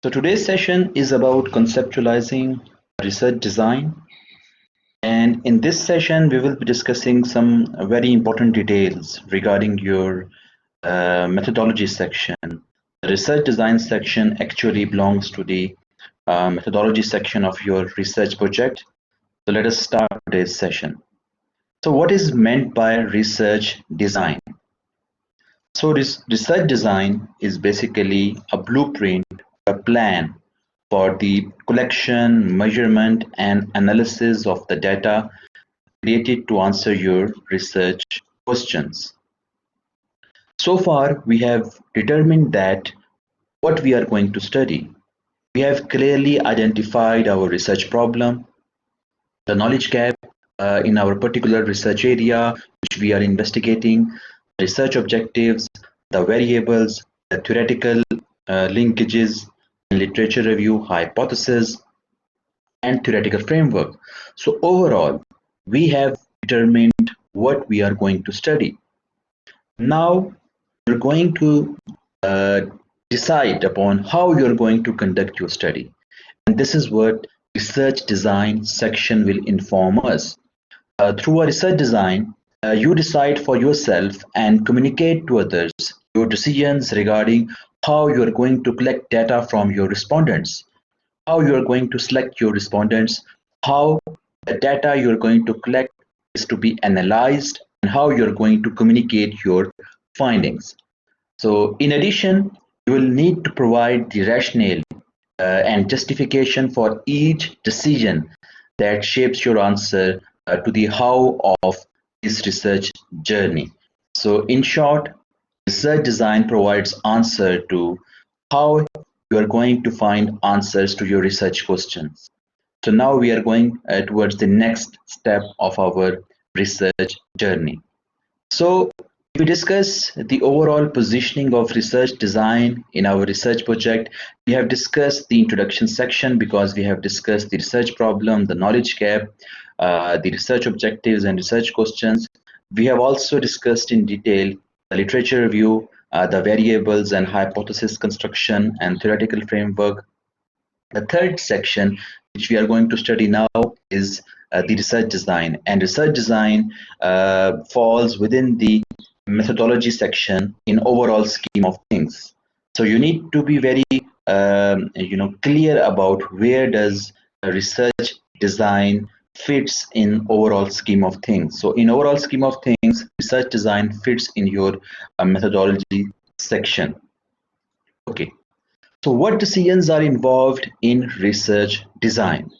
So today's session is about conceptualizing research design. And in this session, we will be discussing some very important details regarding your methodology section. The research design section actually belongs to the methodology section of your research project. So let us start today's session. So what is meant by research design? So research design is basically a blueprint, a plan for the collection, measurement, and analysis of the data created to answer your research questions. So far, we have determined that what we are going to study. We have clearly identified our research problem, the knowledge gap in our particular research area which we are investigating, research objectives, the variables, the theoretical linkages, literature review, hypothesis, and theoretical framework. So overall, we have determined what we are going to study. Now, you're going to uh, decide upon how you're going to conduct your study. And this is what research design section will inform us. Through a research design, you decide for yourself and communicate to others your decisions regarding how you are going to collect data from your respondents, how you are going to select your respondents, how the data you are going to collect is to be analyzed, and how you are going to communicate your findings. So, in addition, you will need to provide the rationale and justification for each decision that shapes your answer to the how of this research journey. So, in short, research design provides answer to how you are going to find answers to your research questions. So now we are going towards the next step of our research journey. So if we discuss the overall positioning of research design in our research project, we have discussed the introduction section because we have discussed the research problem, the knowledge gap, the research objectives and research questions. We have also discussed in detail the literature review, the variables and hypothesis construction and theoretical framework. The third section, which we are going to study now, is the research design. And research design falls within the methodology section in overall scheme of things. So you need to be very, clear about where does research design fits in overall scheme of things. So in overall scheme of things, research design fits in your methodology section. Okay. So what decisions are involved in research design?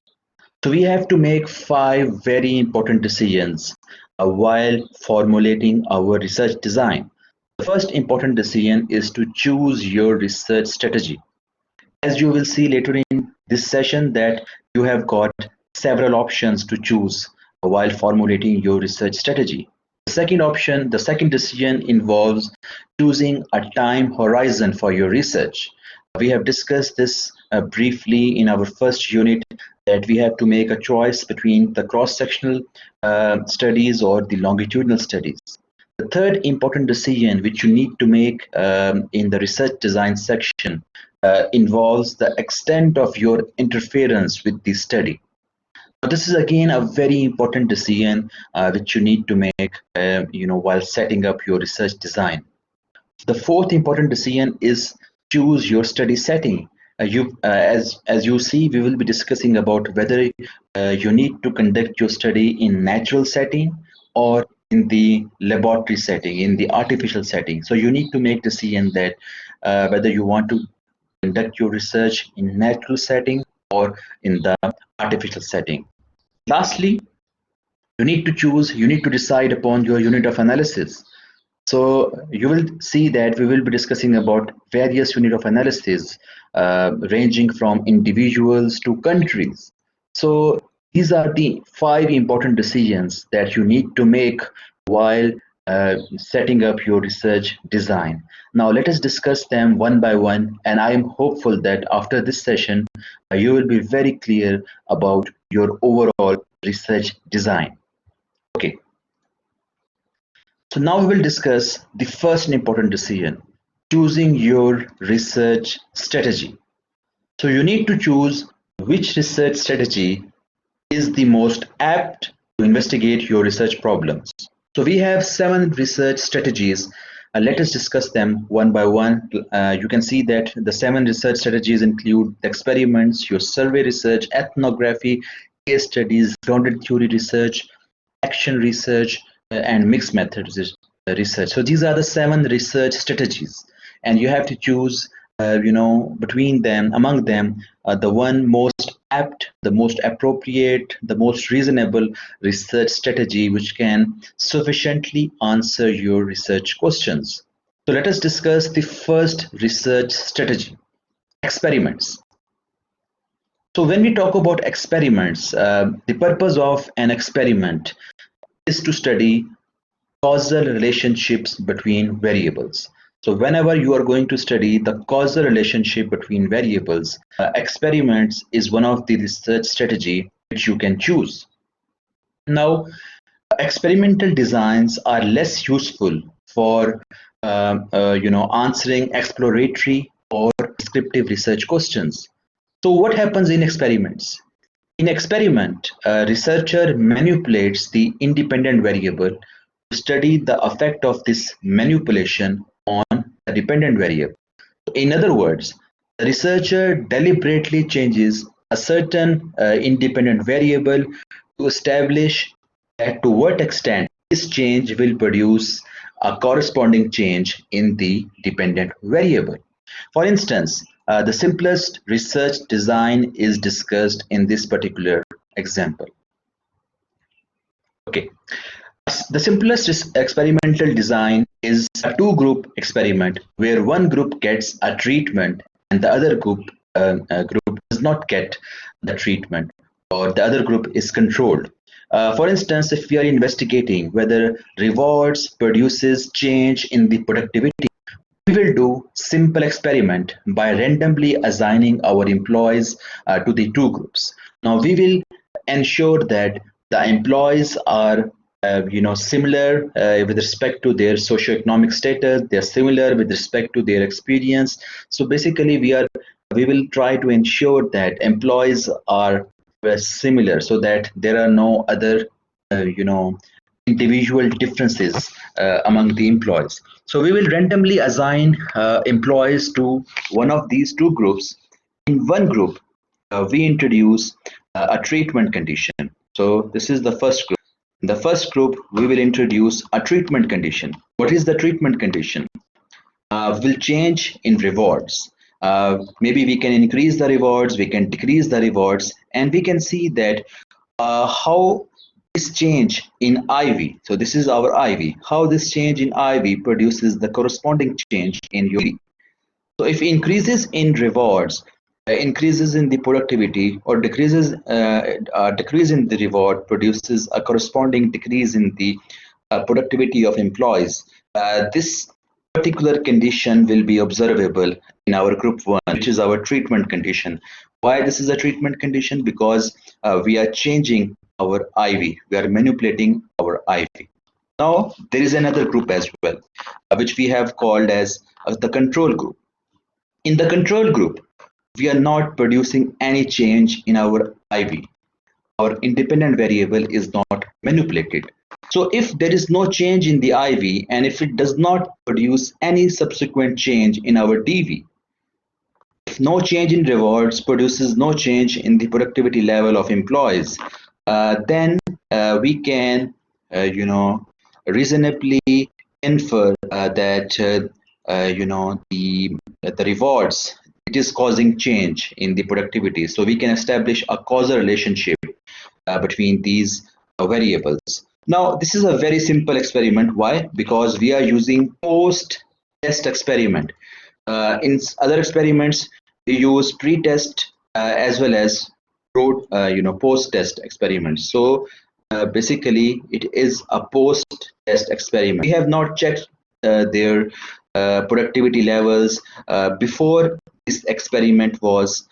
So we have to make 5 very important decisions while formulating our research design. The first important decision is to choose your research strategy. As you will see later in this session that you have got several options to choose while formulating your research strategy. The second decision involves choosing a time horizon for your research. We have discussed this briefly in our first unit that we have to make a choice between the cross-sectional studies or the longitudinal studies. The third important decision which you need to make in the research design section involves the extent of your interference with the study. So this is again a very important decision which you need to make, while setting up your research design. The fourth important decision is choose your study setting. As you see, we will be discussing about whether you need to conduct your study in natural setting or in the laboratory setting, in the artificial setting. So you need to make decision that whether you want to conduct your research in natural setting or in the artificial setting. Lastly, you need to decide upon your unit of analysis. So you will see that we will be discussing about various unit of analysis ranging from individuals to countries. So these are the 5 important decisions that you need to make while setting up your research design. Now let us discuss them one by one, and I am hopeful that after this session you will be very clear about your overall research design. Okay. So now we will discuss the first important decision, choosing your research strategy. So you need to choose which research strategy is the most apt to investigate your research problems. So we have 7 research strategies. Let us discuss them one by one. You can see that the 7 research strategies include the experiments, your survey research, ethnography, case studies, grounded theory research, action research, and mixed methods research. So these are the 7 research strategies, and you have to choose, between them, among them, the one most apt, the most appropriate, the most reasonable research strategy which can sufficiently answer your research questions. So let us discuss the first research strategy: experiments. So when we talk about experiments, the purpose of an experiment is to study causal relationships between variables. So whenever you are going to study the causal relationship between variables, experiments is one of the research strategy which you can choose. Now, experimental designs are less useful for answering exploratory or descriptive research questions. So what happens in experiments? In experiment, a researcher manipulates the independent variable to study the effect of this manipulation on the dependent variable. In other words, the researcher deliberately changes a certain independent variable to establish that to what extent this change will produce a corresponding change in the dependent variable. For instance, the simplest research design is discussed in this particular example. Okay, the simplest experimental design is a two-group experiment where one group gets a treatment and the other group does not get the treatment, or the other group is controlled. For instance, if we are investigating whether rewards produces change in the productivity, we will do simple experiment by randomly assigning our employees to the two groups. Now we will ensure that the employees are similar with respect to their socioeconomic status. They are similar with respect to their experience. So basically we will try to ensure that employees are similar, so that there are no other individual differences among the employees. So we will randomly assign employees to one of these two groups. In one group, we introduce a treatment condition. So this is the first group. The first group, we will introduce a treatment condition. What is the treatment condition? Will change in rewards. Maybe we can increase the rewards, we can decrease the rewards, and we can see that how this change in IV, so this is our IV, how this change in IV produces the corresponding change in UV. So if increases in rewards, increases in the productivity, or decrease in the reward produces a corresponding decrease in the productivity of employees, this particular condition will be observable in our group 1, which is our treatment condition. Why this is a treatment condition? Because we are changing our IV, we are manipulating our IV. Now there is another group as well, which we have called as the control group. In the control group, we are not producing any change in our IV. Our independent variable is not manipulated. So if there is no change in the IV, and if it does not produce any subsequent change in our DV, if no change in rewards produces no change in the productivity level of employees, then we can, reasonably infer that the rewards, it is causing change in the productivity. So we can establish a causal relationship between these variables. Now this is a very simple experiment. Why? Because we are using post-test experiment. In other experiments, we use pre-test as well as post-test experiments. So basically, it is a post-test experiment. We have not checked their productivity levels before this experiment was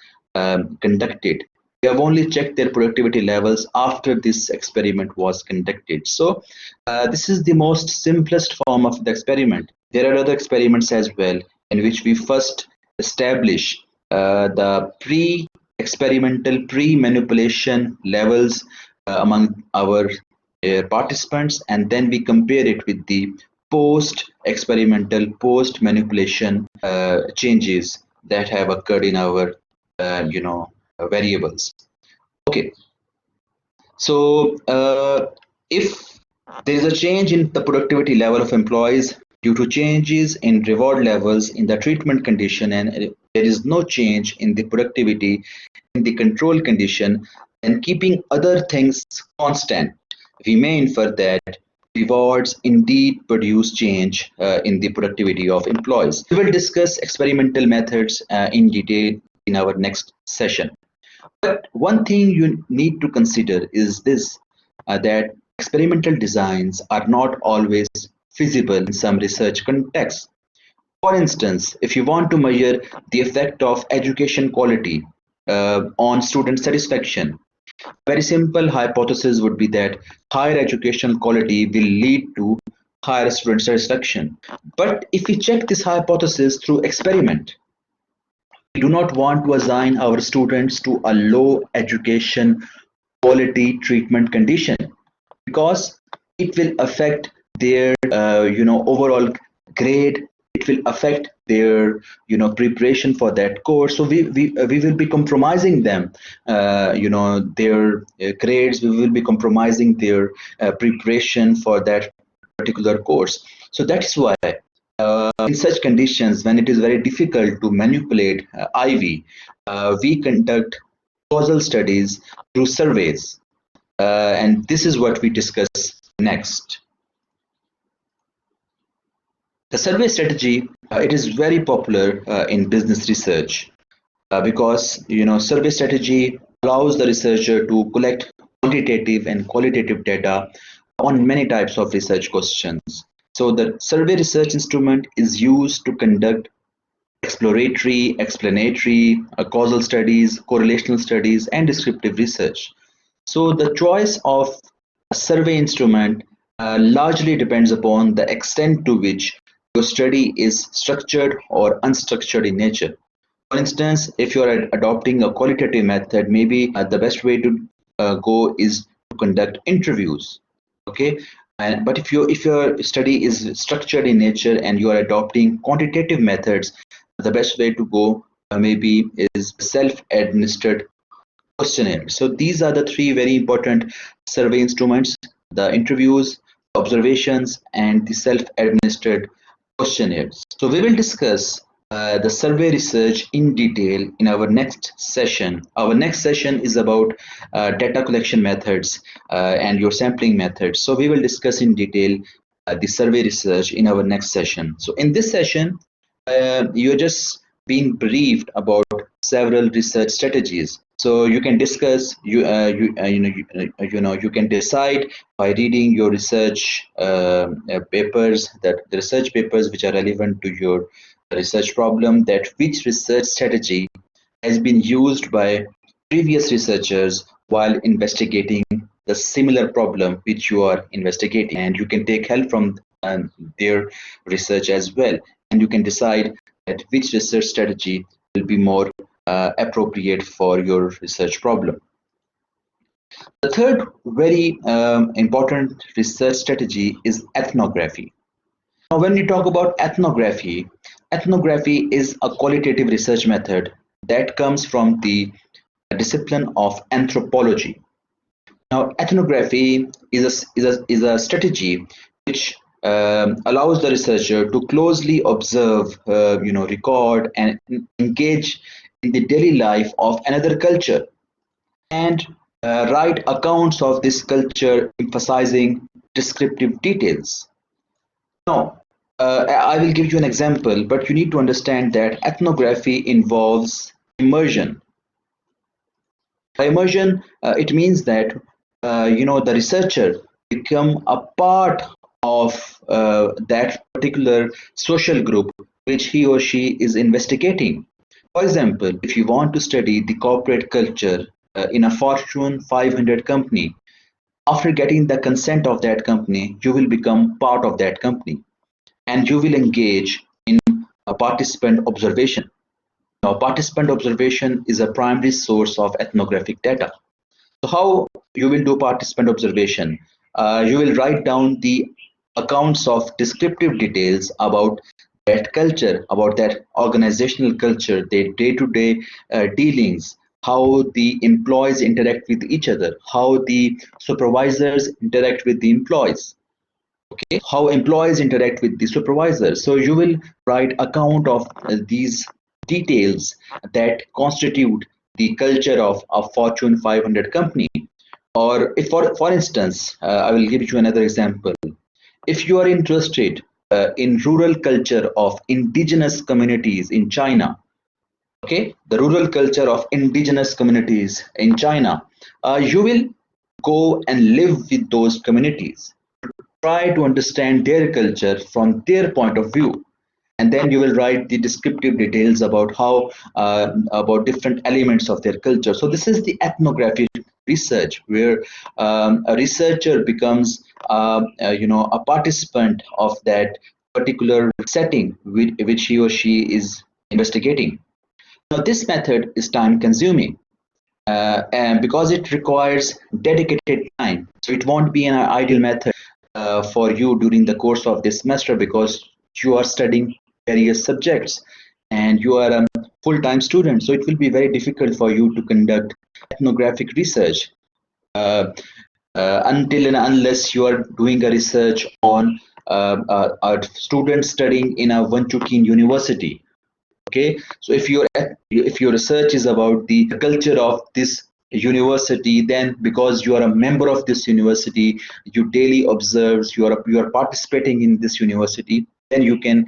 conducted. We have only checked their productivity levels after this experiment was conducted. So this is the most simplest form of the experiment. There are other experiments as well in which we first establish the pre-experimental, pre-manipulation levels among our participants, and then we compare it with the post-experimental, post-manipulation changes that have occurred in our, variables. Okay, so if there is a change in the productivity level of employees due to changes in reward levels in the treatment condition, and there is no change in the productivity in the control condition, and keeping other things constant, we may infer that rewards indeed produce change in the productivity of employees. We will discuss experimental methods in detail in our next session. But one thing you need to consider is this, that experimental designs are not always feasible in some research contexts. For instance, if you want to measure the effect of education quality on student satisfaction, very simple hypothesis would be that higher educational quality will lead to higher student satisfaction. But if we check this hypothesis through experiment, we do not want to assign our students to a low education quality treatment condition, because it will affect their overall grade. It will affect their preparation for that course. So we will be compromising them, their grades. We will be compromising their preparation for that particular course. So that's why in such conditions, when it is very difficult to manipulate IV, we conduct causal studies through surveys, and this is what we discuss next. The survey strategy, it is very popular in business research because survey strategy allows the researcher to collect quantitative and qualitative data on many types of research questions. So the survey research instrument is used to conduct exploratory, explanatory, causal studies, correlational studies, and descriptive research. So the choice of a survey instrument largely depends upon the extent to which your study is structured or unstructured in nature. For instance, if you are adopting a qualitative method, maybe the best way to go is to conduct interviews. Okay, but if your study is structured in nature and you are adopting quantitative methods, the best way to go maybe is self-administered questionnaire. So these are the three very important survey instruments: the interviews, observations, and the self-administered questionnaires. So we will discuss the survey research in detail in our next session. Our next session is about data collection methods and your sampling methods. So we will discuss in detail the survey research in our next session. So in this session, you're just being briefed about several research strategies. So you can discuss, you can decide by reading your research papers, that the research papers which are relevant to your research problem, that which research strategy has been used by previous researchers while investigating the similar problem which you are investigating, and you can take help from their research as well, and you can decide that which research strategy will be more appropriate for your research problem. The third very important research strategy is ethnography. Now, when we talk about ethnography, ethnography is a qualitative research method that comes from the discipline of anthropology. Now, ethnography is a strategy which allows the researcher to closely observe, record and engage in the daily life of another culture, and write accounts of this culture, emphasizing descriptive details. Now, I will give you an example, but you need to understand that ethnography involves immersion. By immersion, it means that the researcher become a part of that particular social group which he or she is investigating. For example, if you want to study the corporate culture in a Fortune 500 company, after getting the consent of that company, you will become part of that company and you will engage in a participant observation. Now, participant observation is a primary source of ethnographic data. So how you will do participant observation? You will write down the accounts of descriptive details about that culture, about that organizational culture, their day-to-day dealings, how the employees interact with each other, how the supervisors interact with the employees, okay, how employees interact with the supervisors. So you will write account of these details that constitute the culture of a Fortune 500 company. Or if for instance, I will give you another example. If you are interested in rural culture of indigenous communities in China, okay, the rural culture of indigenous communities in China, you will go and live with those communities, try to understand their culture from their point of view, and then you will write the descriptive details about how about different elements of their culture. So this is the ethnographic research, where a researcher becomes a participant of that particular setting which he or she is investigating. Now this method is time consuming, and because it requires dedicated time, so it won't be an ideal method for you during the course of this semester, because you are studying various subjects and you are a full-time student, so it will be very difficult for you to conduct ethnographic research until and unless you are doing a research on a student studying in a Vanchukin university. Okay, so if your research is about the culture of this university, then because you are a member of this university, you daily observes, you are participating in this university, then you can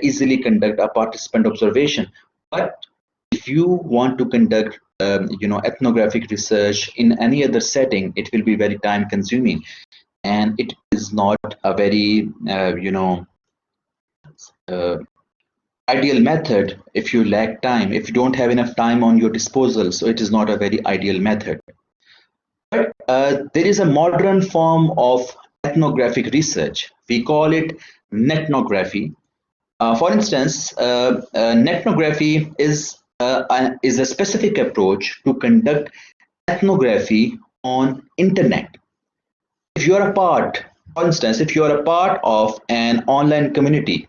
easily conduct a participant observation. But if you want to conduct ethnographic research in any other setting, it will be very time consuming, and it is not a very uh, ideal method. If you lack time, if you don't have enough time on your disposal, so it is not a very ideal method. But there is a modern form of ethnographic research. We call it netnography. For instance, netnography is a specific approach to conduct ethnography on internet. If you are a part, for instance, if you are a part of an online community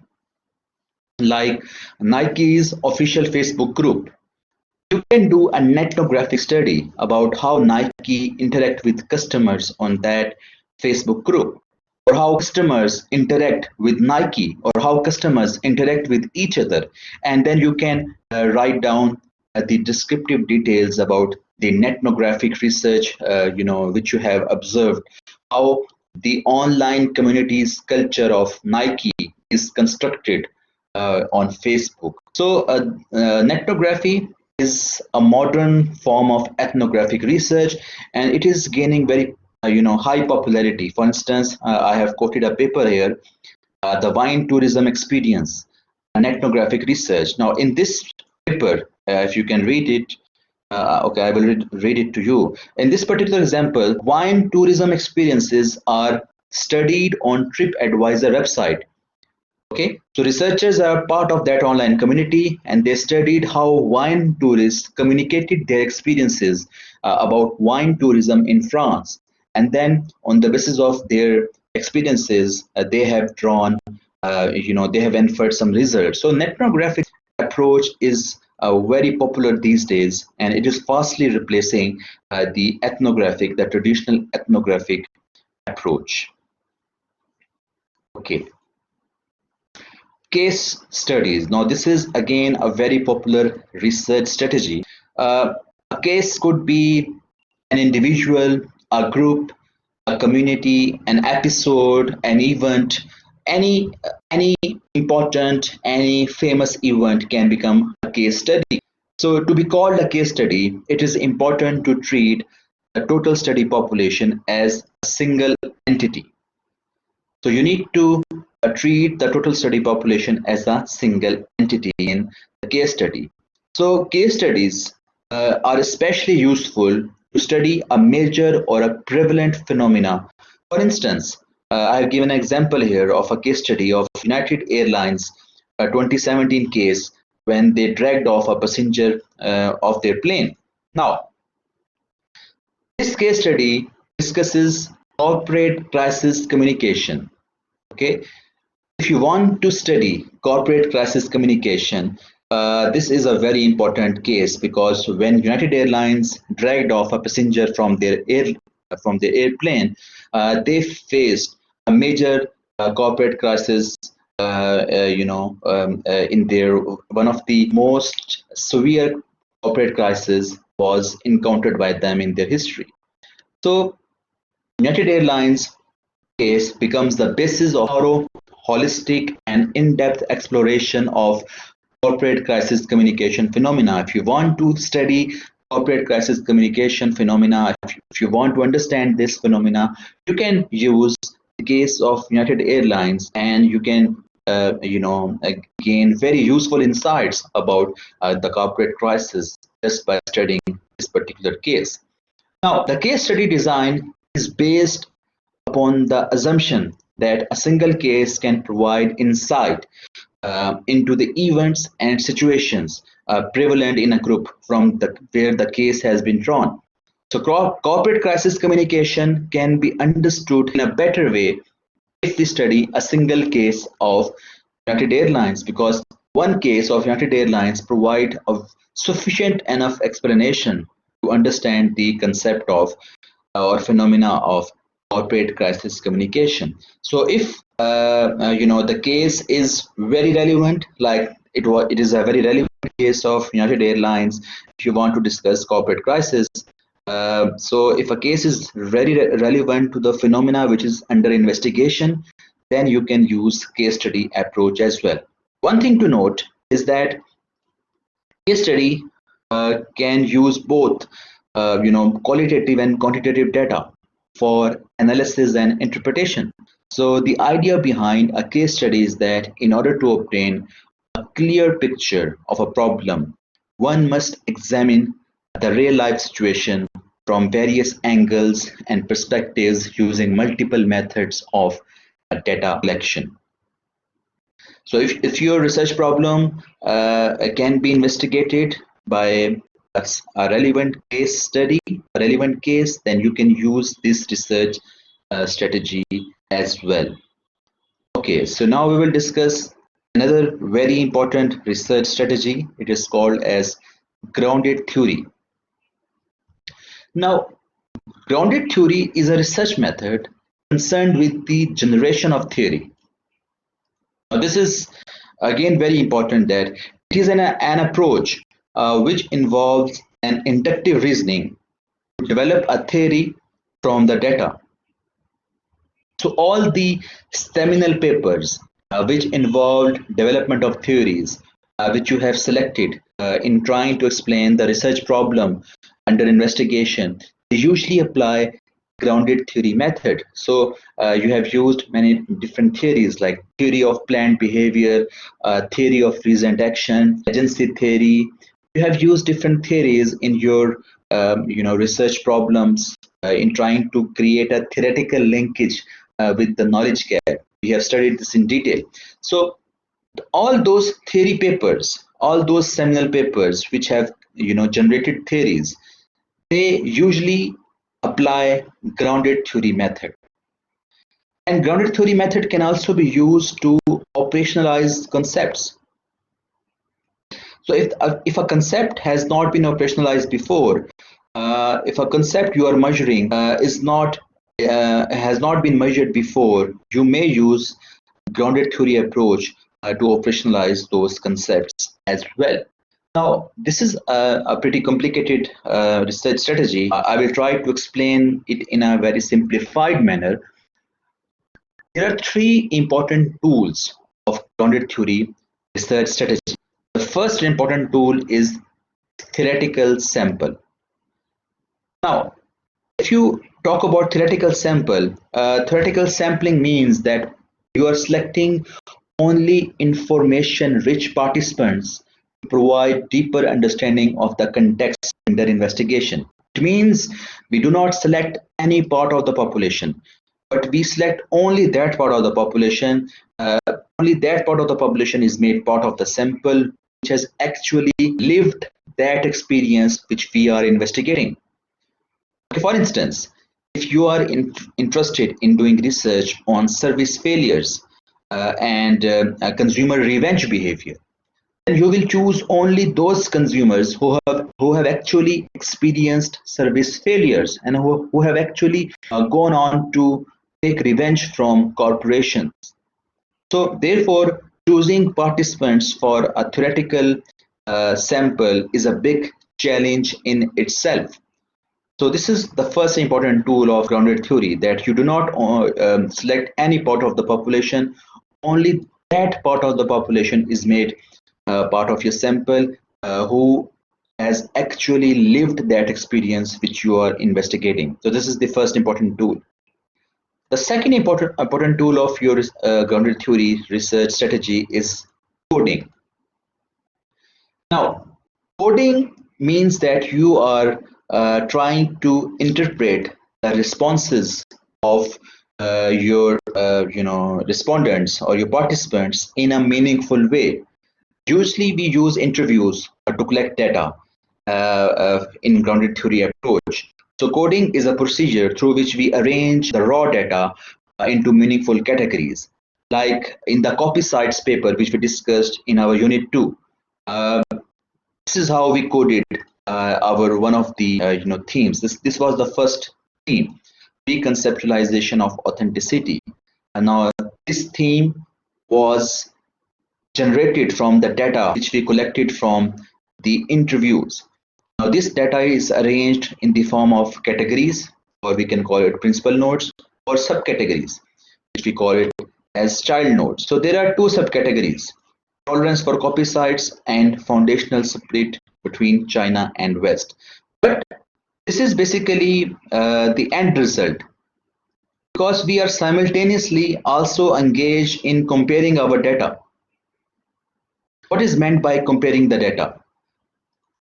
like Nike's official Facebook group, you can do an ethnographic study about how Nike interact with customers on that Facebook group, or how customers interact with Nike, or how customers interact with each other. And then you can write down the descriptive details about the ethnographic research, which you have observed, how the online community's culture of Nike is constructed on Facebook. So ethnography is a modern form of ethnographic research, and it is gaining very high popularity. For instance, I have quoted a paper here, the wine tourism experience, an ethnographic research. Now in this paper, if you can read it, okay, I will read it to you. In this particular example, wine tourism experiences are studied on TripAdvisor website. Okay, so researchers are part of that online community, and they studied how wine tourists communicated their experiences about wine tourism in France. And then, on the basis of their experiences, they have they have inferred some results. So, ethnographic approach is very popular these days, and it is fastly replacing the traditional ethnographic approach. Okay. Case studies. Now, this is again a very popular research strategy. A case could be an individual, a group, a community, an episode, an event. Any important, any famous event can become a case study. So, to be called a case study, it is important to treat the total study population as a single entity. So you need to treat the total study population as a single entity in the case study. So case studies are especially useful to study a major or a prevalent phenomena. For instance, I have given an example here of a case study of United Airlines 2017 case when they dragged off a passenger of their plane. Now, this case study discusses corporate crisis communication. Okay, if you want to study corporate crisis communication, this is a very important case because when United Airlines dragged off a passenger from their airplane, they faced a major corporate crisis. In their one of the most severe corporate crisis was encountered by them in their history. So United Airlines case becomes the basis of thorough, holistic, and in-depth exploration of corporate crisis communication phenomena. If you want to study corporate crisis communication phenomena, if you want to understand this phenomena, you can use the case of United Airlines, and you can gain very useful insights about the corporate crisis just by studying this particular case. Now, the case study design is based upon the assumption that a single case can provide insight into the events and situations prevalent in a group from where the case has been drawn. So corporate crisis communication can be understood in a better way if we study a single case of United Airlines, because one case of United Airlines provide a sufficient enough explanation to understand the concept of or phenomena of corporate crisis communication. So if the case is very relevant, like it is a very relevant case of United Airlines. If you want to discuss corporate crisis, so if a case is very relevant to the phenomena which is under investigation, then you can use case study approach as well. One thing to note is that case study can use both qualitative and quantitative data for analysis and interpretation. So the idea behind a case study is that in order to obtain a clear picture of a problem, one must examine the real life situation from various angles and perspectives using multiple methods of data collection. So if your research problem can be investigated by a relevant case study, a relevant case, then you can use this research strategy as well. Okay, so now we will discuss another very important research strategy. It is called as grounded theory. Now, grounded theory is a research method concerned with the generation of theory. Now, this is again very important that it is an approach which involves an inductive reasoning to develop a theory from the data. So all the seminal papers which involved development of theories which you have selected in trying to explain the research problem under investigation, they usually apply grounded theory method. So you have used many different theories like theory of planned behavior, theory of reasoned action, agency theory. You have used different theories in your research problems in trying to create a theoretical linkage with the knowledge gap. We have studied this in detail. So all those theory papers, all those seminal papers which have generated theories, they usually apply grounded theory method. And grounded theory method can also be used to operationalize concepts. So if a concept has not been operationalized before, if a concept you are measuring has not been measured before, you may use grounded theory approach to operationalize those concepts as well. Now, this is a pretty complicated research strategy. I will try to explain it in a very simplified manner. There are three important tools of grounded theory research strategy. The first important tool is theoretical sample. Now, if you talk about theoretical sample, theoretical sampling means that you are selecting only information-rich participants to provide deeper understanding of the context under investigation. It means we do not select any part of the population, but we select only that part of the population. Only that part of the population is made part of the sample which has actually lived that experience which we are investigating. Okay, for instance, if you are interested in doing research on service failures and consumer revenge behavior, then you will choose only those consumers who have actually experienced service failures and who have actually gone on to take revenge from corporations. So therefore, choosing participants for a theoretical sample is a big challenge in itself. So this is the first important tool of grounded theory, that you do not select any part of the population, only that part of the population is made part of your sample who has actually lived that experience which you are investigating. So this is the first important tool. The second important tool of your grounded theory research strategy is coding. Now, coding means that you are trying to interpret the responses of your respondents or your participants in a meaningful way. Usually, we use interviews to collect data in grounded theory approach. So coding is a procedure through which we arrange the raw data into meaningful categories. Like in the copy sites paper, which we discussed in our unit 2, this is how we coded our one of the themes. This was the first theme, reconceptualization of authenticity. And now this theme was generated from the data which we collected from the interviews. Now this data is arranged in the form of categories, or we can call it principal nodes, or subcategories, which we call it as child nodes. So there are two subcategories: tolerance for copy sites and foundational split between China and West. But this is basically the end result, because we are simultaneously also engaged in comparing our data. What is meant by comparing the data?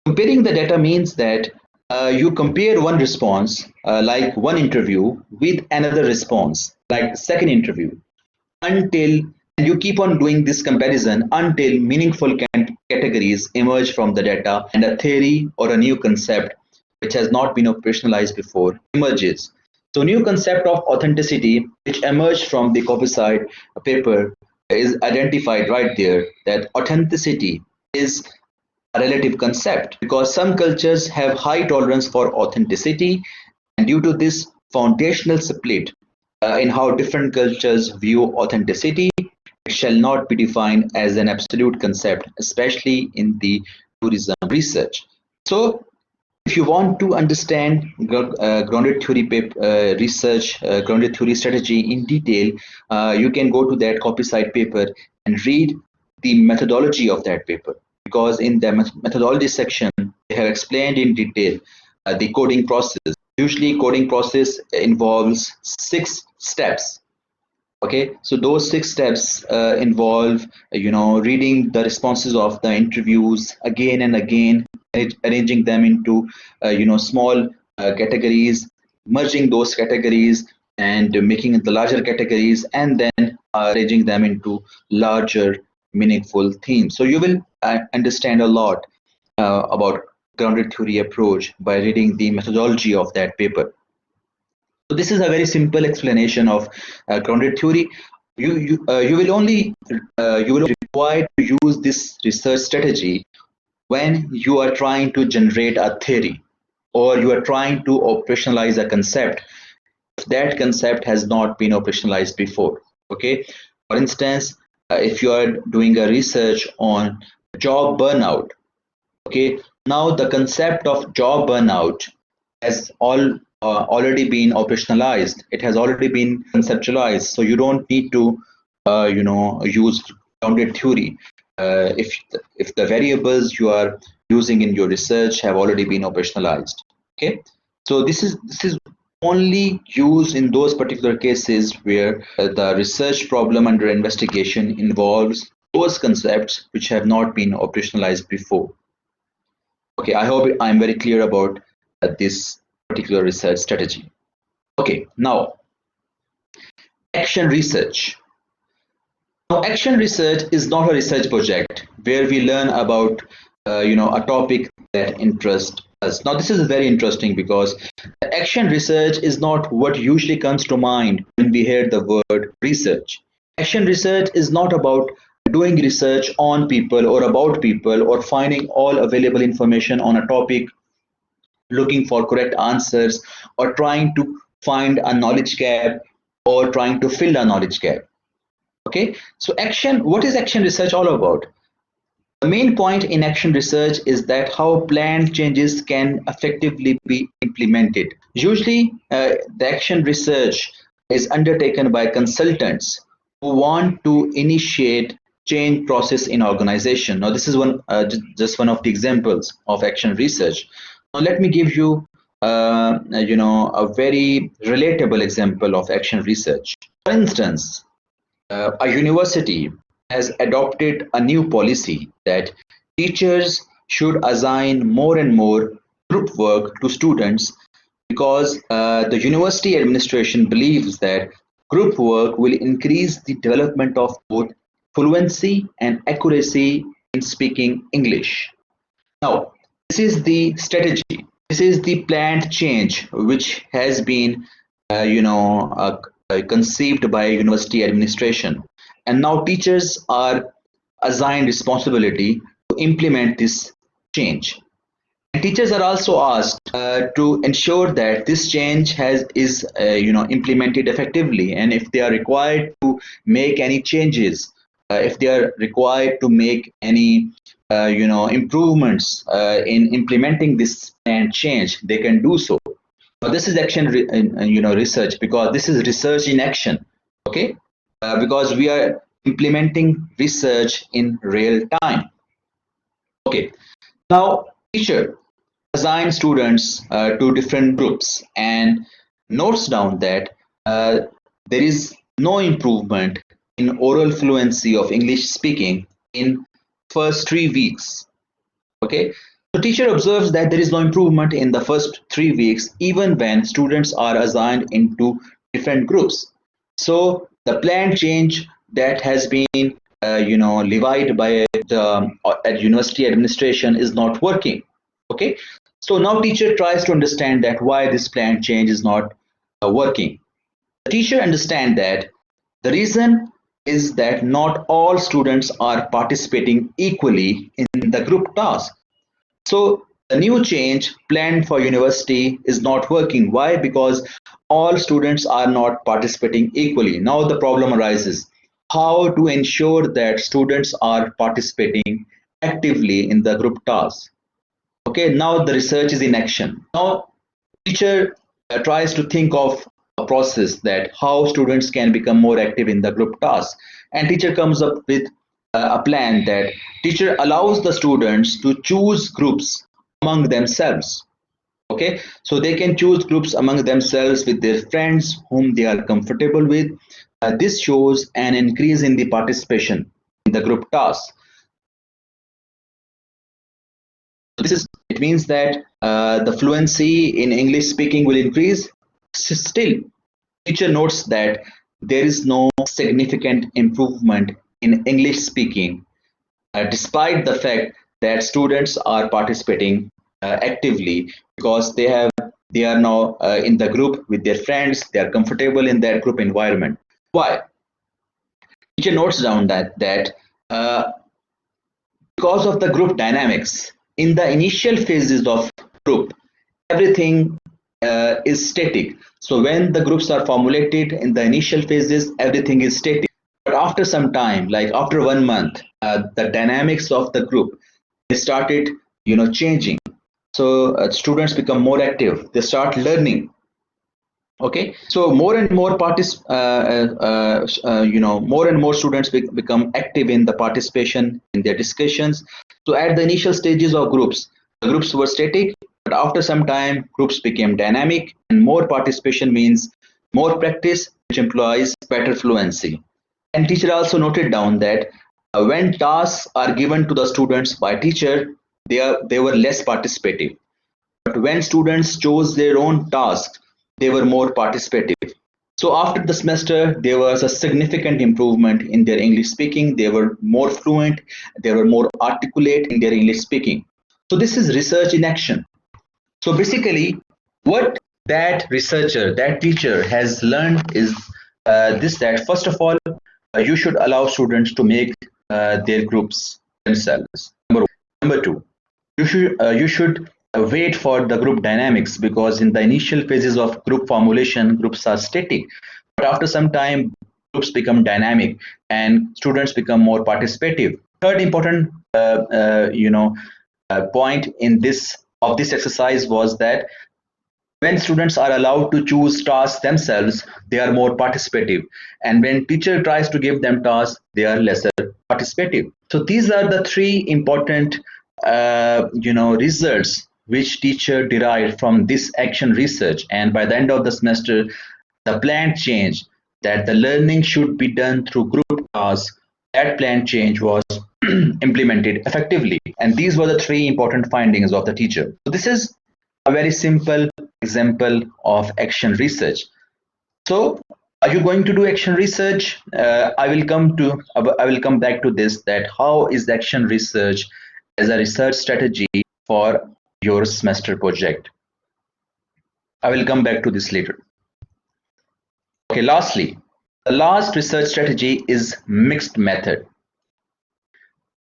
Comparing the data means that you compare one response, like one interview, with another response, like the second interview, until and you keep on doing this comparison until meaningful categories emerge from the data and a theory or a new concept which has not been operationalized before emerges. So new concept of authenticity which emerged from the copyright paper is identified right there, that authenticity is a relative concept, because some cultures have high tolerance for authenticity, and due to this foundational split in how different cultures view authenticity, it shall not be defined as an absolute concept, especially in the tourism research. So if you want to understand grounded theory research, grounded theory strategy in detail, you can go to that copyright paper and read the methodology of that paper, because in the methodology section they have explained in detail the coding process. Usually coding process involves 6 steps. Okay, so those 6 steps involve reading the responses of the interviews again and again, arranging them into small categories, merging those categories and making the larger categories, and then arranging them into larger meaningful themes. So you will understand a lot about grounded theory approach by reading the methodology of that paper. So this is a very simple explanation of grounded theory. You will only you will require to use this research strategy when you are trying to generate a theory, or you are trying to operationalize a concept if that concept has not been operationalized before. Okay, for instance, if you are doing a research on job burnout, okay, now the concept of job burnout has already been operationalized. It has already been conceptualized. So you don't need to, use grounded theory if the variables you are using in your research have already been operationalized. Okay, so this is only used in those particular cases where the research problem under investigation involves those concepts which have not been operationalized before. Okay, I hope I'm very clear about this particular research strategy. Okay, now action research. Now, action research is not a research project where we learn about a topic that interests us. Now, this is very interesting because action research is not what usually comes to mind when we hear the word research. Action research is not about doing research on people or about people or finding all available information on a topic, looking for correct answers, or trying to find a knowledge gap or trying to fill a knowledge gap. Okay, so what is action research all about? The main point in action research is that how planned changes can effectively be implemented. Usually, the action research is undertaken by consultants who want to initiate change process in organization. Now, this is just one of the examples of action research. Now, let me give you, a very relatable example of action research. For instance, a university has adopted a new policy that teachers should assign more and more group work to students because the university administration believes that group work will increase the development of both fluency and accuracy in speaking English. Now, this is the strategy. This is the planned change which has been, conceived by university administration, and now teachers are assigned responsibility to implement this change. And teachers are also asked to ensure that this change is implemented effectively, and if they are required to make any changes, if they are required to make any improvements in implementing this and change, they can do so. Now, this is research, because this is research in action. Okay, because we are implementing research in real time. Okay, now teacher assign students to different groups and notes down that uh, there is no improvement in oral fluency of English speaking in first 3 weeks. Okay, so teacher observes that there is no improvement in the first 3 weeks even when students are assigned into different groups. So the planned change that has been levied by the university administration is not working. Okay, so now teacher tries to understand that why this planned change is not working. The teacher understand that the reason is that not all students are participating equally in the group task. So the new change planned for university is not working. Why? Because all students are not participating equally. Now the problem arises. How to ensure that students are participating actively in the group task? Okay, now the research is in action. Now teacher tries to think of a process that how students can become more active in the group task, and teacher comes up with a plan that teacher allows the students to choose groups among themselves. Okay, so they can choose groups among themselves with their friends whom they are comfortable with. This shows an increase in the participation in the group task. It means that the fluency in English speaking will increase. Still, teacher notes that there is no significant improvement in English speaking, despite the fact that students are participating actively because they are now in the group with their friends. They are comfortable in that group environment. Why? Teacher notes down that uh, because of the group dynamics in the initial phases of group, everything is static. So when the groups are formulated in the initial phases, everything is static. But after some time, like after 1 month, the dynamics of the group, they started changing. So students become more active, they start learning. Okay, so more and more more and more students become active in the participation in their discussions. So at the initial stages of groups, the groups were static, but after some time groups became dynamic, and more participation means more practice, which implies better fluency. And teacher also noted down that when tasks are given to the students by teacher, they were less participative, but when students chose their own tasks, they were more participative. So after the semester, there was a significant improvement in their English speaking. They were more fluent, they were more articulate in their English speaking. So this is research in action. So basically, what that researcher, that teacher has learned is this, that first of all, you should allow students to make their groups themselves. Number one. Number two, you should wait for the group dynamics, because in the initial phases of group formulation, groups are static. But after some time, groups become dynamic and students become more participative. Third important point in this exercise was that when students are allowed to choose tasks themselves, they are more participative. And when teacher tries to give them tasks, they are lesser participative. So these are the three important, results which teacher derived from this action research. And by the end of the semester, the plan change that the learning should be done through group tasks. That plan change was implemented effectively. And these were the three important findings of the teacher. So this is a very simple example of action research. So, are you going to do action research? I will come back to this. That how is action research as a research strategy for your semester project? I will come back to this later. Okay. Lastly, the last research strategy is mixed method.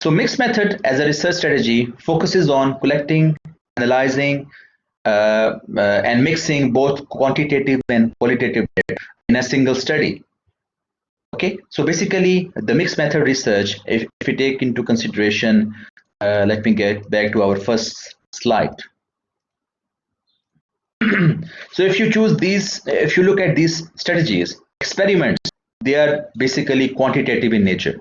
So, mixed method as a research strategy focuses on collecting, analyzing, and mixing both quantitative and qualitative data in a single study. Okay, so basically the mixed method research, if we take into consideration, let me get back to our first slide. So if you look at these strategies, experiments, they are basically quantitative in nature.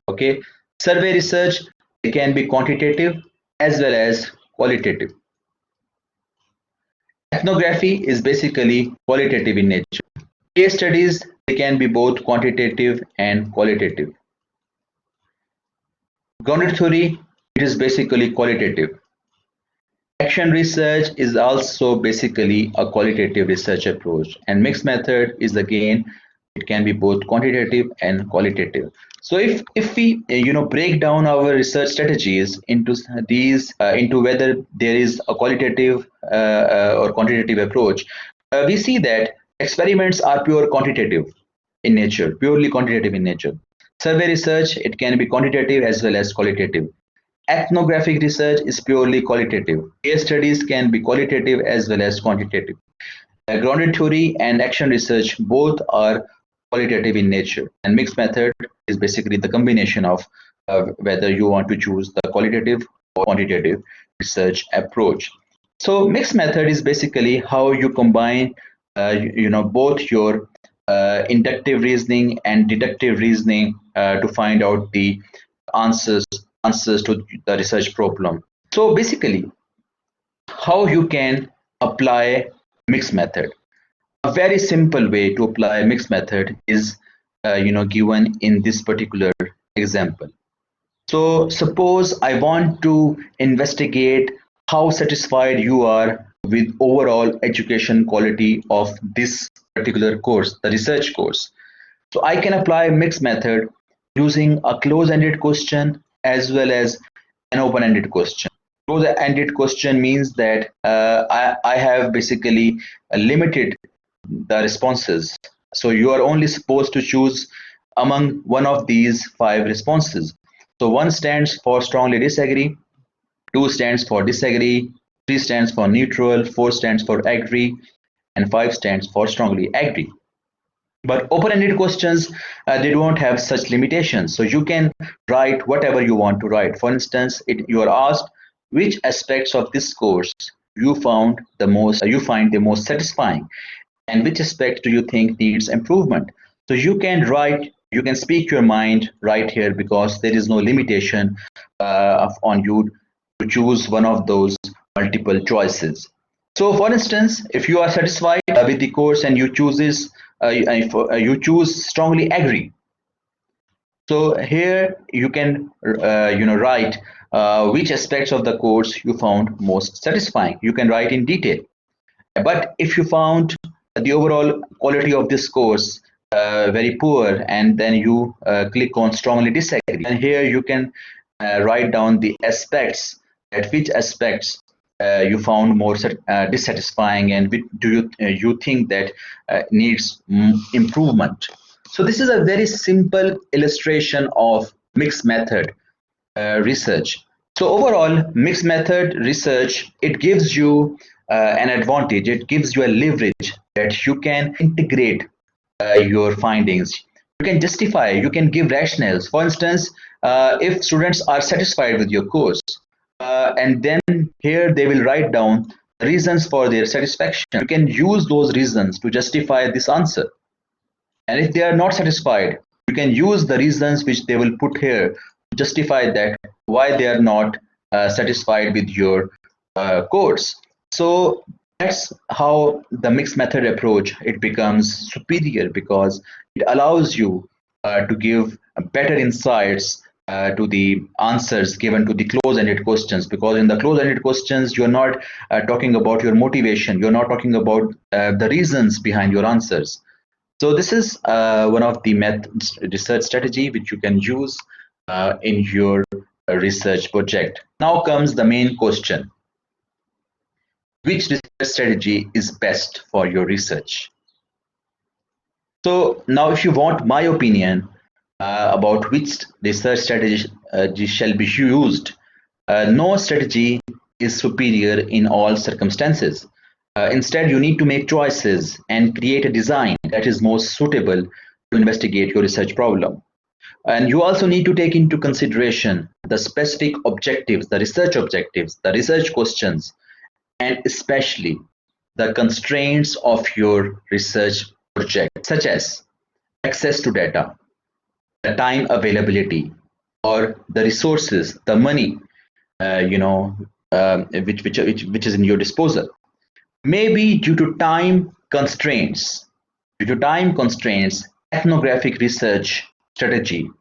Okay, survey research, it can be quantitative as well as qualitative. Ethnography is basically qualitative in nature. Case studies, they can be both quantitative and qualitative. Grounded theory, it is basically qualitative. Action research is also basically a qualitative research approach, and mixed method is again, it can be both quantitative and qualitative. So if we break down our research strategies into into whether there is a qualitative or quantitative approach, we see that experiments are purely quantitative in nature. Survey research, it can be quantitative as well as qualitative. Ethnographic research is purely qualitative. Case studies can be qualitative as well as quantitative. Grounded theory and action research both are qualitative in nature, and mixed method is basically the combination of whether you want to choose the qualitative or quantitative research approach. So mixed method is basically how you combine both your inductive reasoning and deductive reasoning to find out the answers to the research problem. So basically, how you can apply mixed method. A very simple way to apply mixed method is given in this particular example. So suppose I want to investigate how satisfied you are with overall education quality of this particular course, the research course. So I can apply mixed method using a close-ended question as well as an open-ended question. Close-ended question means that I have basically limited the responses. So you are only supposed to choose among one of these five responses. So one stands for strongly disagree, two stands for disagree, three stands for neutral, four stands for agree, and five stands for strongly agree. But open-ended questions, they don't have such limitations. So you can write whatever you want to write. For instance, you are asked which aspects of this course you find the most satisfying, and which aspect do you think needs improvement. So you can speak your mind right here, because there is no limitation on you to choose one of those multiple choices. So for instance, if you are satisfied with the course and you choose strongly agree. So here you can write which aspects of the course you found most satisfying. You can write in detail. But if you found the overall quality of this course very poor, and then you click on strongly disagree. And here you can write down the aspects, at which aspects you found more dissatisfying, and which do you think that needs improvement. So this is a very simple illustration of mixed method research. So overall, mixed method research, it gives you an advantage, it gives you a leverage that you can integrate your findings. You can justify, you can give rationales. For instance, if students are satisfied with your course, and then here they will write down the reasons for their satisfaction. You can use those reasons to justify this answer. And if they are not satisfied, you can use the reasons which they will put here to justify that why they are not satisfied with your course. So that's how the mixed method approach, it becomes superior, because it allows you to give better insights to the answers given to the close-ended questions. Because in the close-ended questions, you're not talking about your motivation, you're not talking about the reasons behind your answers. So this is one of the research strategy which you can use in your research project. Now comes the main question: which research strategy is best for your research? So now, if you want my opinion about which research strategy shall be used, no strategy is superior in all circumstances. Instead, you need to make choices and create a design that is most suitable to investigate your research problem. And you also need to take into consideration the specific objectives, the research questions, and especially the constraints of your research project, such as access to data, the time availability, or the resources, the money, which is in your disposal. Maybe due to time constraints, ethnographic research strategy,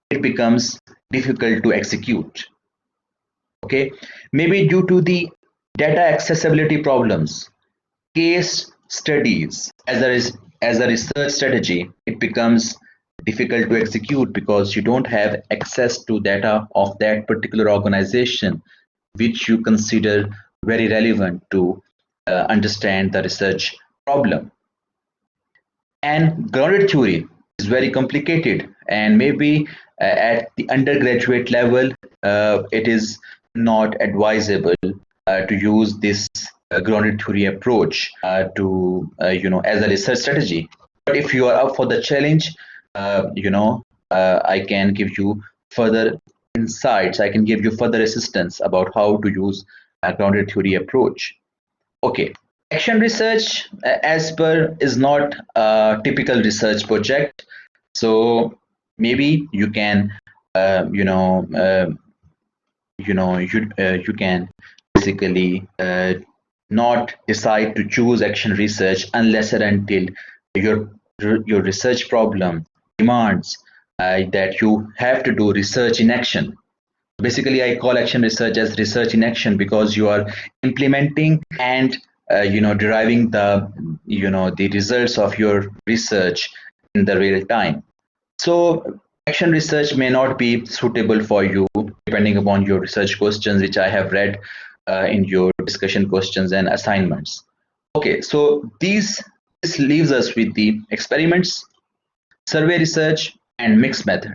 it becomes difficult to execute. Okay, maybe due to the data accessibility problems, case studies as a research strategy, it becomes difficult to execute because you don't have access to data of that particular organization which you consider very relevant to understand the research problem. And grounded theory is very complicated, and maybe at the undergraduate level it is not advisable to use this grounded theory approach as a research strategy. But if you are up for the challenge, I can give you further insights, I can give you further assistance about how to use a grounded theory approach. Okay, action research, as per, is not a typical research project. So maybe you can, you can basically not decide to choose action research unless and until your research problem demands that you have to do research in action. Basically, I call action research as research in action because you are implementing and deriving the results of your research in the real time. So action research may not be suitable for you depending upon your research questions, which I have read in your discussion questions and assignments. Okay, so this leaves us with the experiments, survey research, and mixed method.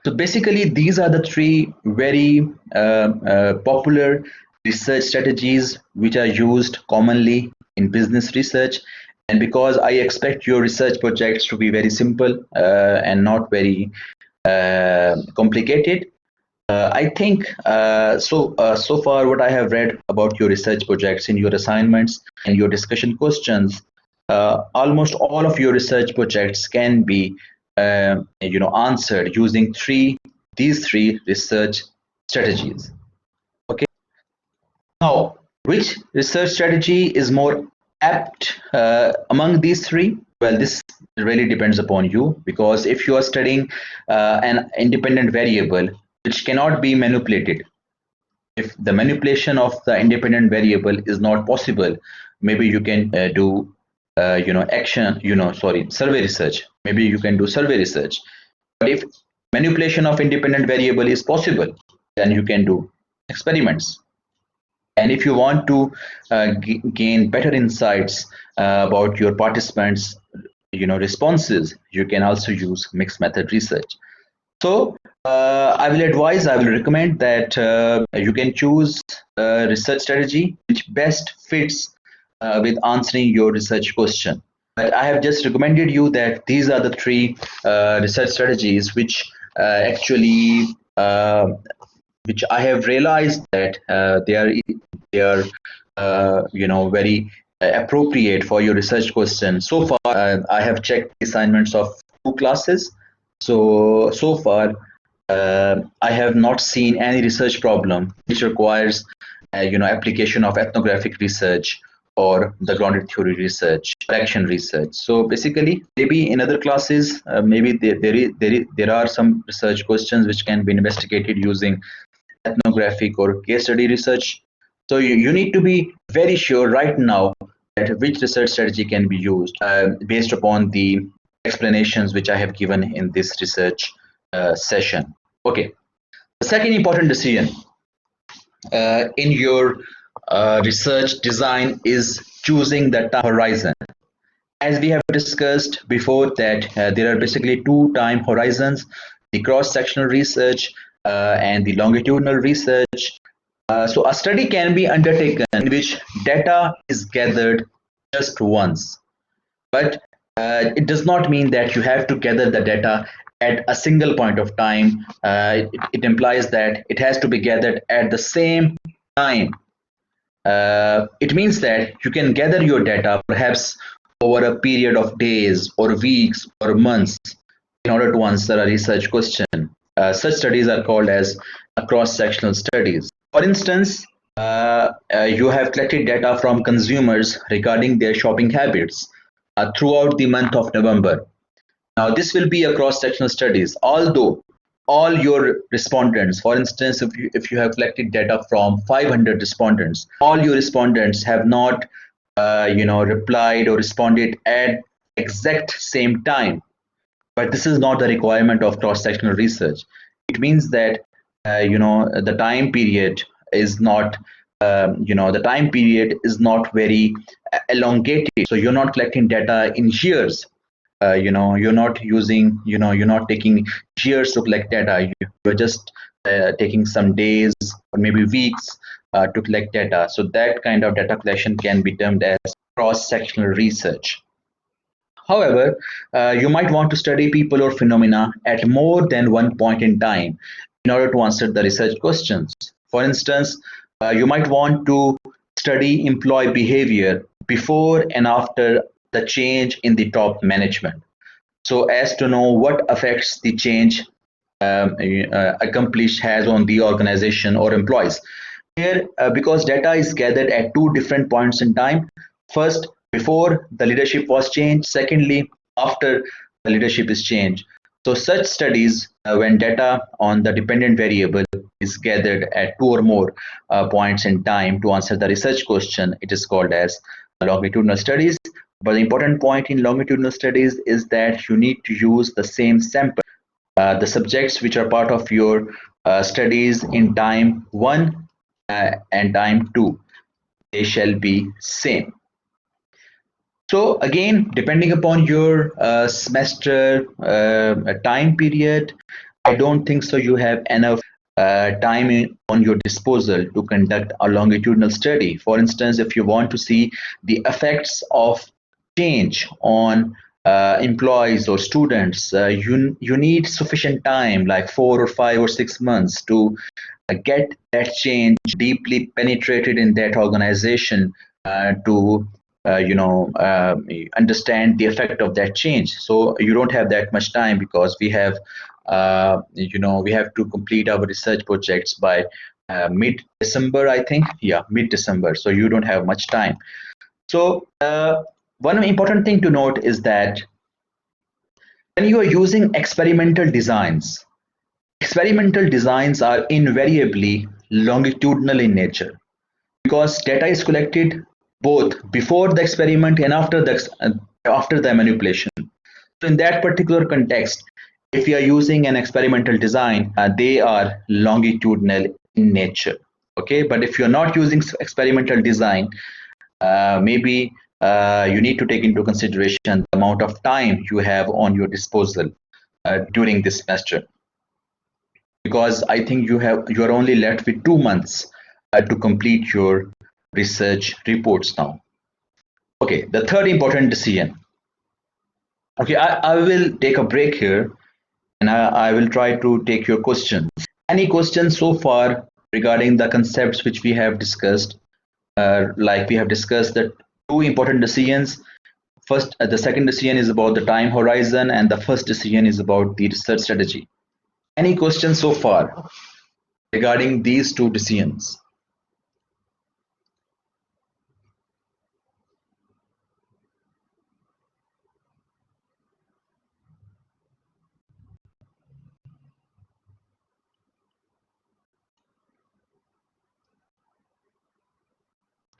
So basically, these are the three very popular research strategies which are used commonly in business research. And because I expect your research projects to be very simple and not very complicated, I think so far what I have read about your research projects in your assignments and your discussion questions, almost all of your research projects can be answered using these three research strategies. Okay. Now, which research strategy is more apt among these three? Well, this really depends upon you, because if you are studying an independent variable which cannot be manipulated, if the manipulation of the independent variable is not possible, maybe you can do survey research. Maybe you can do survey research. But if manipulation of independent variable is possible, then you can do experiments. And if you want to gain better insights about your participants, responses, you can also use mixed method research. So I will recommend that you can choose a research strategy which best fits with answering your research question. But I have just recommended you that these are the three research strategies actually which I have realized that they are very appropriate for your research question. So far, I have checked the assignments of two classes. So far, I have not seen any research problem which requires application of ethnographic research or the grounded theory research, action research. So basically, maybe in other classes, maybe there are some research questions which can be investigated using ethnographic or case study research. So you need to be very sure right now that which research strategy can be used based upon the explanations which I have given in this research session. Okay. The second important decision in your research design is choosing the time horizon. As we have discussed before that there are basically two time horizons, the cross-sectional research and the longitudinal research. So a study can be undertaken in which data is gathered just once, but it does not mean that you have to gather the data at a single point of time. It implies that it has to be gathered at the same time. It means that you can gather your data perhaps over a period of days or weeks or months in order to answer a research question. Such studies are called as cross-sectional studies. For instance, you have collected data from consumers regarding their shopping habits throughout the month of November. Now, this will be a cross-sectional studies, although all your respondents, for instance, if you have collected data from 500 respondents, all your respondents have not, replied or responded at exact same time. But this is not the requirement of cross-sectional research. It means that, the time period is not, the time period is not very elongated. So you're not collecting data in years, you're not using, you're not taking years to collect data. You're just taking some days or maybe weeks to collect data. So that kind of data collection can be termed as cross-sectional research. However, you might want to study people or phenomena at more than one point in time in order to answer the research questions. For instance, you might want to study employee behavior before and after the change in the top management, so as to know what affects the change accomplished has on the organization or employees. Here, because data is gathered at two different points in time. First, before the leadership was changed. Secondly, after the leadership is changed. So such studies, when data on the dependent variable is gathered at two or more points in time to answer the research question, it is called as longitudinal studies. But the important point in longitudinal studies is that you need to use the same sample. The subjects which are part of your studies in time 1 and time 2, they shall be same. So again, depending upon your semester time period, I don't think so you have enough time on your disposal to conduct a longitudinal study. For instance, if you want to see the effects of change on employees or students, you need sufficient time, like 4 or 5 or 6 months, to get that change deeply penetrated in that organization to understand the effect of that change. So you don't have that much time because we have we have to complete our research projects by mid-December, I think. Yeah, mid-December. So you don't have much time. So one important thing to note is that when you are using experimental designs are invariably longitudinal in nature because data is collected both before the experiment and after the manipulation. So in that particular context, if we are using an experimental design, they are longitudinal in nature. Okay, but if you're not using experimental design, maybe you need to take into consideration the amount of time you have on your disposal during this semester, because I think you are only left with 2 months to complete your research reports now. Okay, the third important decision. Okay, I will take a break here, and I will try to take your questions. Any questions so far regarding the concepts which we have discussed? Like we have discussed the two important decisions. First, the second decision is about the time horizon, and the first decision is about the research strategy. Any questions so far regarding these two decisions?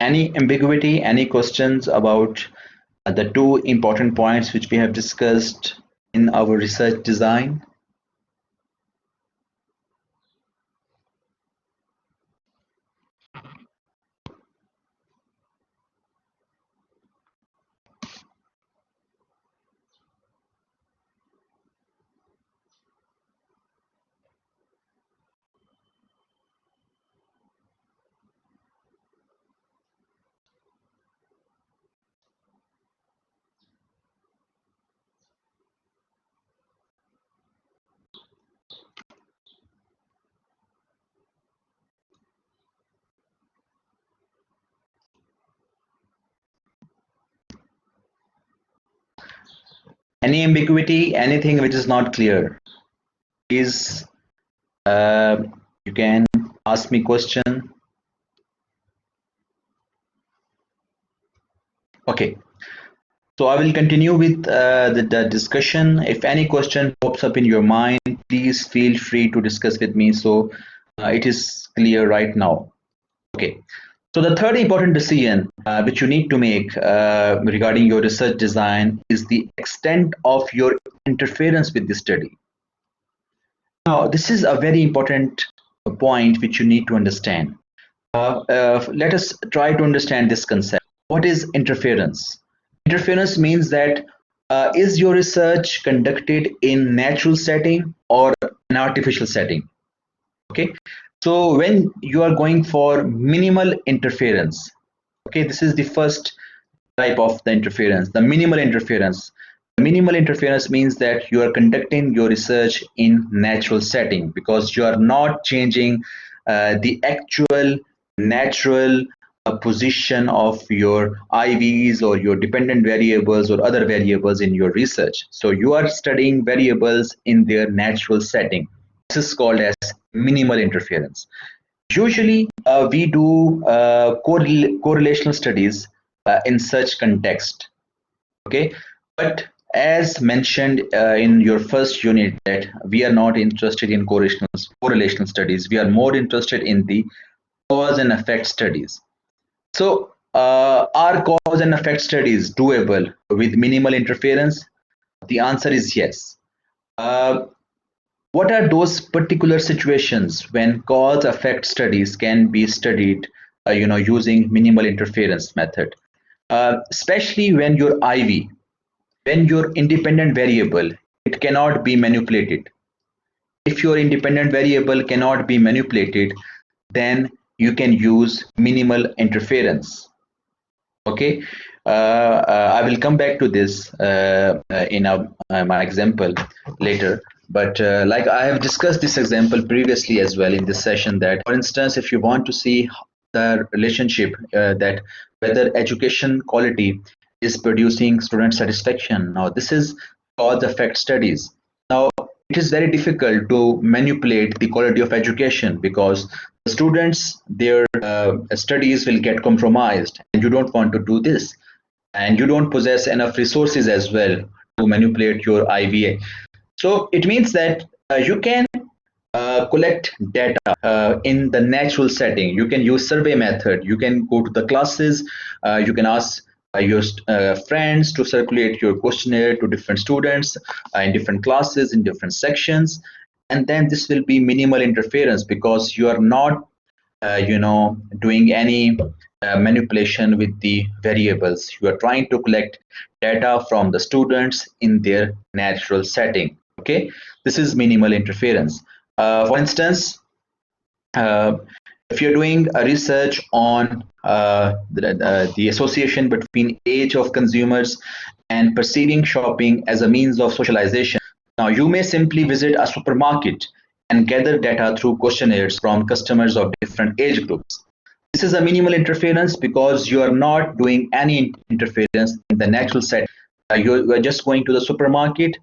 Any ambiguity, any questions about the two important points which we have discussed in our research design? Any ambiguity, anything which is not clear? Please, uh, you can ask me question. Okay, so I will continue with the discussion. If any question pops up in your mind, please feel free to discuss with me. So it is clear right now. Okay. So the third important decision which you need to make regarding your research design is the extent of your interference with the study. Now, this is a very important point which you need to understand. Let us try to understand this concept. What is interference? Interference means that is your research conducted in natural setting or an artificial setting? Okay, so when you are going for minimal interference, okay, this is the first type of the interference, the minimal interference. Minimal interference means that you are conducting your research in natural setting because you are not changing the actual natural position of your IVs or your dependent variables or other variables in your research. So you are studying variables in their natural setting. This is called as minimal interference. Usually, we do correlational studies in such context. Okay, but as mentioned in your first unit, that we are not interested in correlational studies. We are more interested in the cause and effect studies. So, are cause and effect studies doable with minimal interference? The answer is yes. Uh, what are those particular situations when cause effect studies can be studied, using minimal interference method? Especially when your IV, when your independent variable, it cannot be manipulated. If your independent variable cannot be manipulated, then you can use minimal interference. Okay, I will come back to this in my example later. But like I have discussed this example previously as well in this session, that for instance, if you want to see the relationship that whether education quality is producing student satisfaction, now this is cause effect studies. Now it is very difficult to manipulate the quality of education because the students, their studies will get compromised, and you don't want to do this, and you don't possess enough resources as well to manipulate your IVA. So it means that you can collect data in the natural setting. You can use survey method. You can go to the classes. You can ask your friends to circulate your questionnaire to different students in different classes, in different sections. And then this will be minimal interference because you are not doing any manipulation with the variables. You are trying to collect data from the students in their natural setting. Okay, this is minimal interference. For instance, uh, if you're doing a research on the association between age of consumers and perceiving shopping as a means of socialization, now you may simply visit a supermarket and gather data through questionnaires from customers of different age groups. This is a minimal interference because you are not doing any interference in the natural setting. You are just going to the supermarket,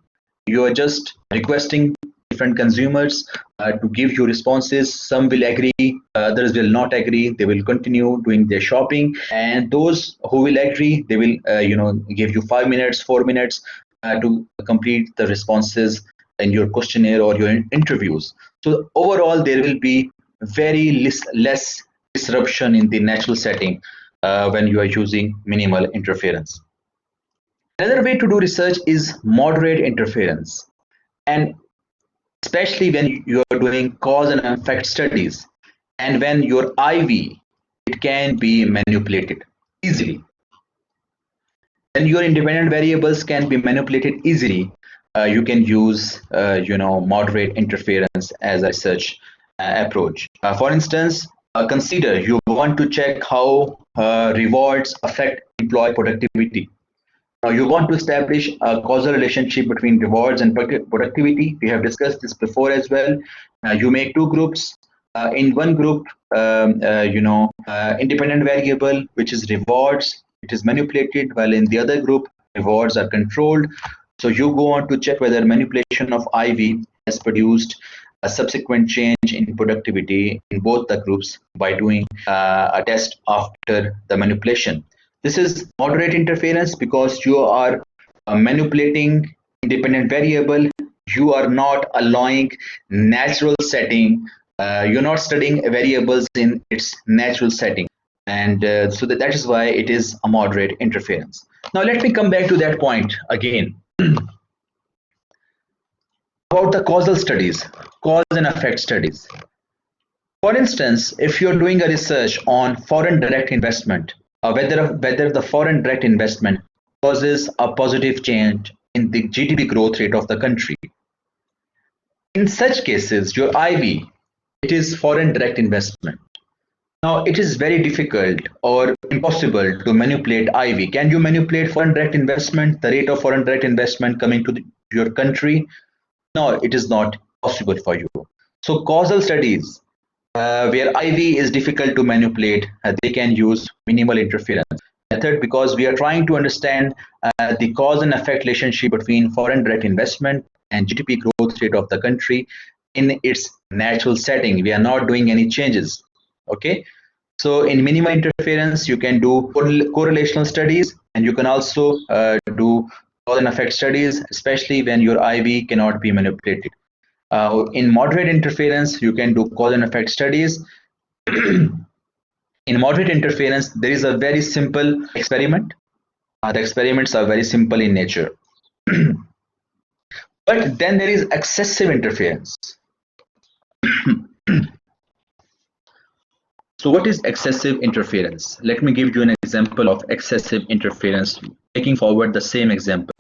you are just requesting different consumers to give you responses. Some will agree, others will not agree. They will continue doing their shopping, and those who will agree, they will give you 5 minutes, 4 minutes to complete the responses in your questionnaire or your interviews. So overall, there will be very less disruption in the natural setting when you are using minimal interference. Another way to do research is moderate interference, and especially when you are doing cause and effect studies, and when your IV, it can be manipulated easily. When your independent variables can be manipulated easily, you can use moderate interference as a research approach. For instance, consider you want to check how rewards affect employee productivity. Now, you want to establish a causal relationship between rewards and productivity. We have discussed this before as well. You make two groups. In one group, independent variable, which is rewards, it is manipulated, while in the other group, rewards are controlled. So you go on to check whether manipulation of IV has produced a subsequent change in productivity in both the groups by doing a test after the manipulation. This is moderate interference because you are manipulating independent variable. You are not allowing natural setting. You're not studying variables in its natural setting. And so that is why it is a moderate interference. Now let me come back to that point again. About the causal studies, cause and effect studies. For instance, if you're doing a research on foreign direct investment, whether the foreign direct investment causes a positive change in the GDP growth rate of the country. In such cases, your IV, it is foreign direct investment. Now, it is very difficult or impossible to manipulate IV. Can you manipulate foreign direct investment, the rate of foreign direct investment coming to your country? No, it is not possible for you. So causal studies, where IV is difficult to manipulate, they can use minimal interference method because we are trying to understand the cause and effect relationship between foreign direct investment and GDP growth rate of the country in its natural setting. We are not doing any changes. Okay. So in minimal interference, you can do correlational studies, and you can also do cause and effect studies, especially when your IV cannot be manipulated. In moderate interference, you can do cause and effect studies. In moderate interference, there is a very simple experiment. The experiments are very simple in nature. But then there is excessive interference. So what is excessive interference? Let me give you an example of excessive interference, taking forward the same example.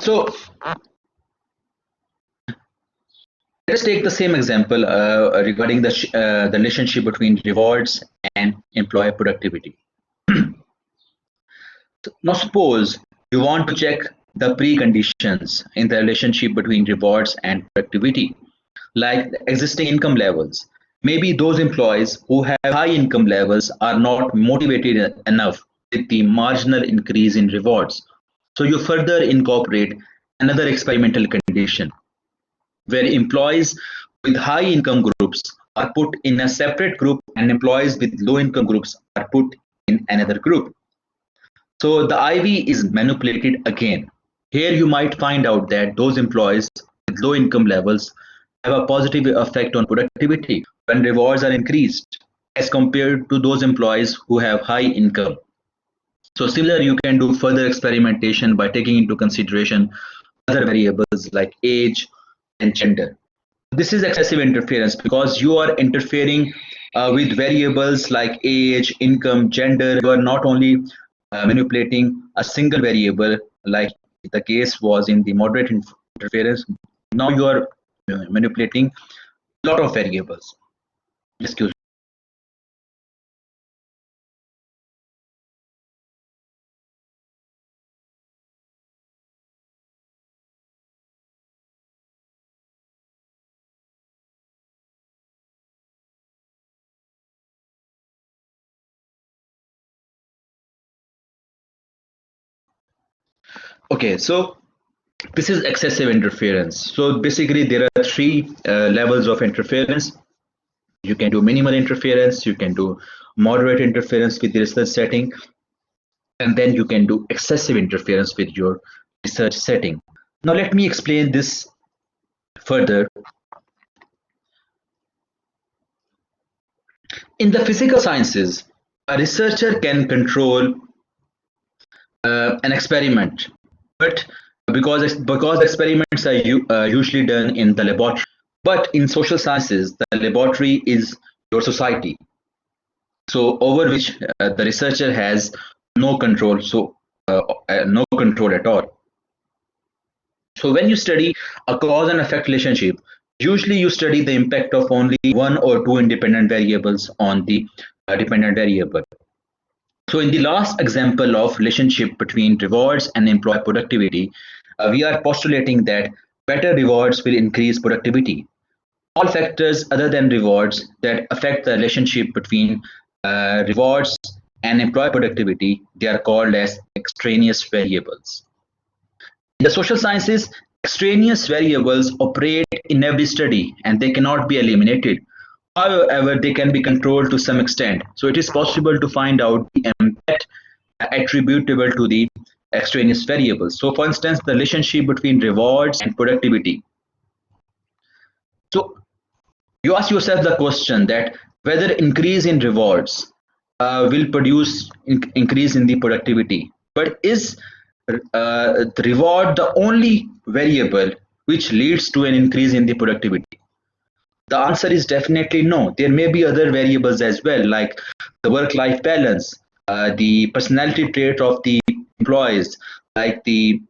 So let us take the same example regarding the relationship between rewards and employee productivity. Now suppose you want to check the preconditions in the relationship between rewards and productivity, like the existing income levels. Maybe those employees who have high income levels are not motivated enough with the marginal increase in rewards. So you further incorporate another experimental condition where employees with high income groups are put in a separate group and employees with low income groups are put in another group. So the IV is manipulated again. Here you might find out that those employees with low income levels have a positive effect on productivity when rewards are increased as compared to those employees who have high income. So similar, you can do further experimentation by taking into consideration other variables like age and gender. This is excessive interference because you are interfering with variables like age, income, gender. You are not only manipulating a single variable like the case was in the moderate interference. Now you are manipulating a lot of variables. Excuse me. Okay, so this is excessive interference. So basically, there are three levels of interference. You can do minimal interference, you can do moderate interference with the research setting, and then you can do excessive interference with your research setting. Now let me explain this further. In the physical sciences, a researcher can control an experiment, but because experiments are usually done in the laboratory, but in social sciences, the laboratory is your society. So over which the researcher has no control, no control at all. So when you study a cause and effect relationship, usually you study the impact of only one or two independent variables on the dependent variable. So in the last example of relationship between rewards and employee productivity, we are postulating that better rewards will increase productivity. All factors other than rewards that affect the relationship between rewards and employee productivity, they are called as extraneous variables. In the social sciences, extraneous variables operate in every study and they cannot be eliminated. However, they can be controlled to some extent. So it is possible to find out the impact attributable to the extraneous variables. So for instance, the relationship between rewards and productivity. So you ask yourself the question that whether increase in rewards will produce increase in the productivity. But is the reward the only variable which leads to an increase in the productivity? The answer is definitely no. There may be other variables as well, like the work-life balance, the personality trait of the employees, like the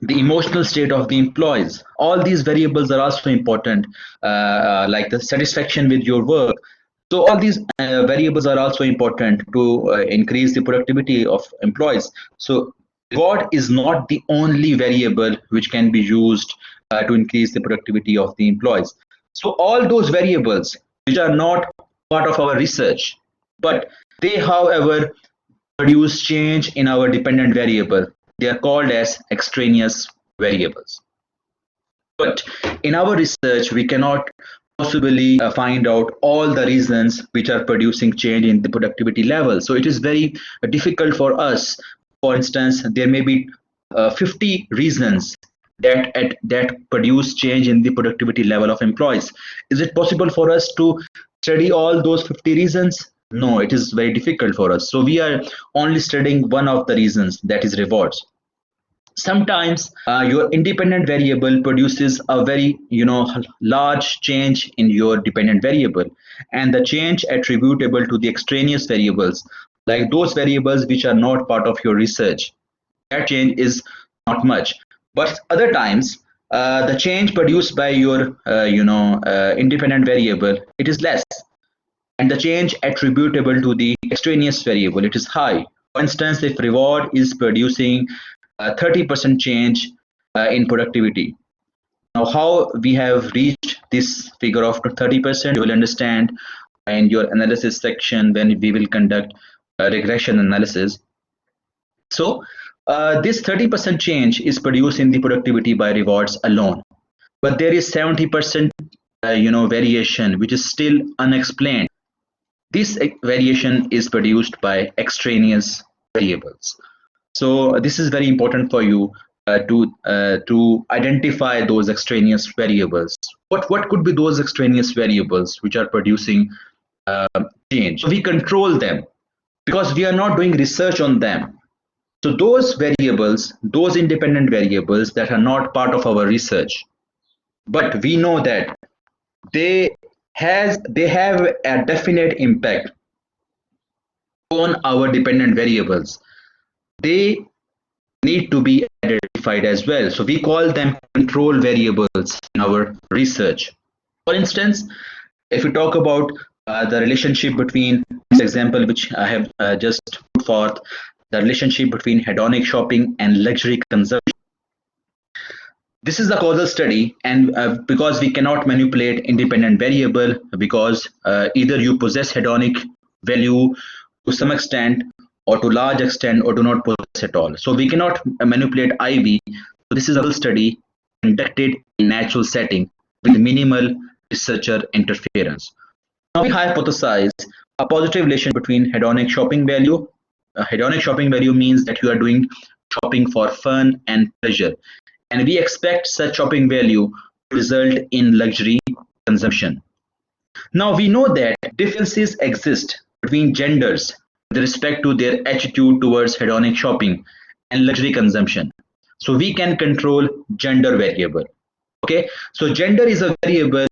emotional state of the employees. All these variables are also important, like the satisfaction with your work. So all these variables are also important to increase the productivity of employees. So reward is not the only variable which can be used to increase the productivity of the employees. So all those variables which are not part of our research, but they, however, produce change in our dependent variable. They are called as extraneous variables. But in our research, we cannot possibly find out all the reasons which are producing change in the productivity level. So it is very difficult for us. For instance, there may be 50 reasons that produce change in the productivity level of employees. Is it possible for us to study all those 50 reasons? No, it is very difficult for us. So we are only studying one of the reasons, that is rewards. Sometimes your independent variable produces a very large change in your dependent variable, and the change attributable to the extraneous variables, like those variables which are not part of your research, that change is not much. But other times the change produced by your independent variable, it is less, and the change attributable to the extraneous variable, it is high. For instance, if reward is producing 30% change in productivity. Now, how we have reached this figure of 30%, you will understand in your analysis section when we will conduct regression analysis. So, this 30% change is produced in the productivity by rewards alone. But there is 70% variation which is still unexplained. This variation is produced by extraneous variables. So this is very important for you to identify those extraneous variables. What could be those extraneous variables which are producing change? So we control them because we are not doing research on them. So those variables, those independent variables that are not part of our research, but we know that they they have a definite impact on our dependent variables. They need to be identified as well. So we call them control variables in our research. For instance, if we talk about the relationship between this example, which I have just put forth, the relationship between hedonic shopping and luxury consumption. This is a causal study, and because we cannot manipulate independent variable, because either you possess hedonic value to some extent or to large extent or do not possess at all. So we cannot manipulate IV. So this is a study conducted in natural setting with minimal researcher interference. Now we hypothesize a positive relation between hedonic shopping value. Hedonic shopping value means that you are doing shopping for fun and pleasure, and we expect such shopping value to result in luxury consumption. Now we know that differences exist between genders with respect to their attitude towards hedonic shopping and luxury consumption. So we can control gender variable. Okay, so gender is a variable